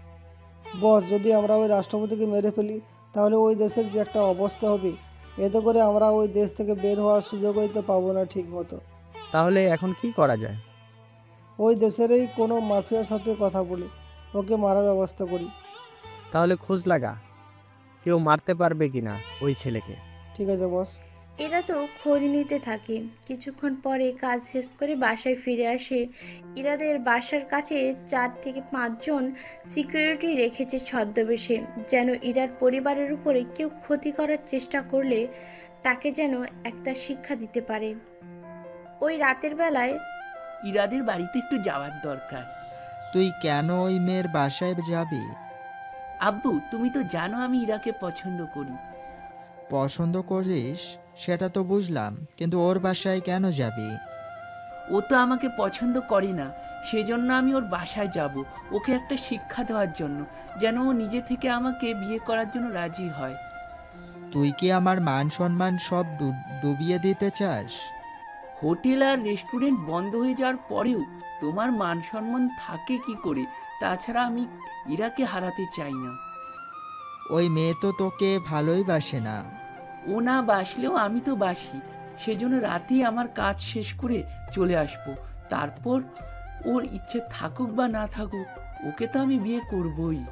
বস, যদি আমরা ওই রাষ্ট্রপতিকে মেরে ফেলি তাহলে ওই দেশের যে একটা অবস্থা হবে, এতে করে আমরা ওই দেশ থেকে বের হওয়ার সুযোগই তো পাবো না ঠিক মতো। তাহলে এখন কি করা যায়? ওই দেশেরই কোনো মাফিয়ার সাথে কথা বলি, ওকে মারার ব্যবস্থা করি। তাহলে খোঁজ লাগা কেউ মারতে পারবে কিনা ওই ছেলেকে। ঠিক আছে বস। এরা তো খোঁজ নিতে থাকে। কিছুক্ষণ পরে কাজ শেষ করে বাসায় ফিরে আসে। ইরাদের বাসার কাছে 4 থেকে 5 জন সিকিউরিটি রেখেছে ছদ্মবেশে, যেন ইরার পরিবারের উপরে কেউ ক্ষতি করার চেষ্টা করলে তাকে যেন একটা শিক্ষা দিতে পারে। ওই রাতের বেলায় ইরাদের বাড়িতে একটু যাওয়ার দরকার। তুই কেন ওই মেয়ের বাসায় যাবি? আব্বু, তুমি তো জানো আমি ইরাকে পছন্দ করি। পছন্দ করিস সেটা তো বুঝলাম, কিন্তু ওর বাসায় কেন যাবি? ও তো আমাকে পছন্দ করে না, সেজন্য আমি ওর বাসায় যাব, ওকে একটা শিক্ষা দেওয়ার জন্য, যেন ও নিজে থেকে আমাকে বিয়ে করার জন্য রাজি হয়। তুই কি আমার মান সম্মান সব ডুবিয়ে দিতে চাস? হোটেল আর রেস্টুরেন্ট বন্ধ হয়ে যাওয়ার পরেও তোমার মান সম্মান থাকে কি করে? তাছাড়া আমি ইরাকে হারাতে চাই না। ওই মেয়ে তো তোকে ভালোই বাসে না। ও না বাসলেও আমি তো বাসি। সেজন্য রাতেই আমার কাজ শেষ করে চলে আসব। তারপর ওর ইচ্ছে থাকুক বা না থাকুক, ওকে তো আমি বিয়ে করবই।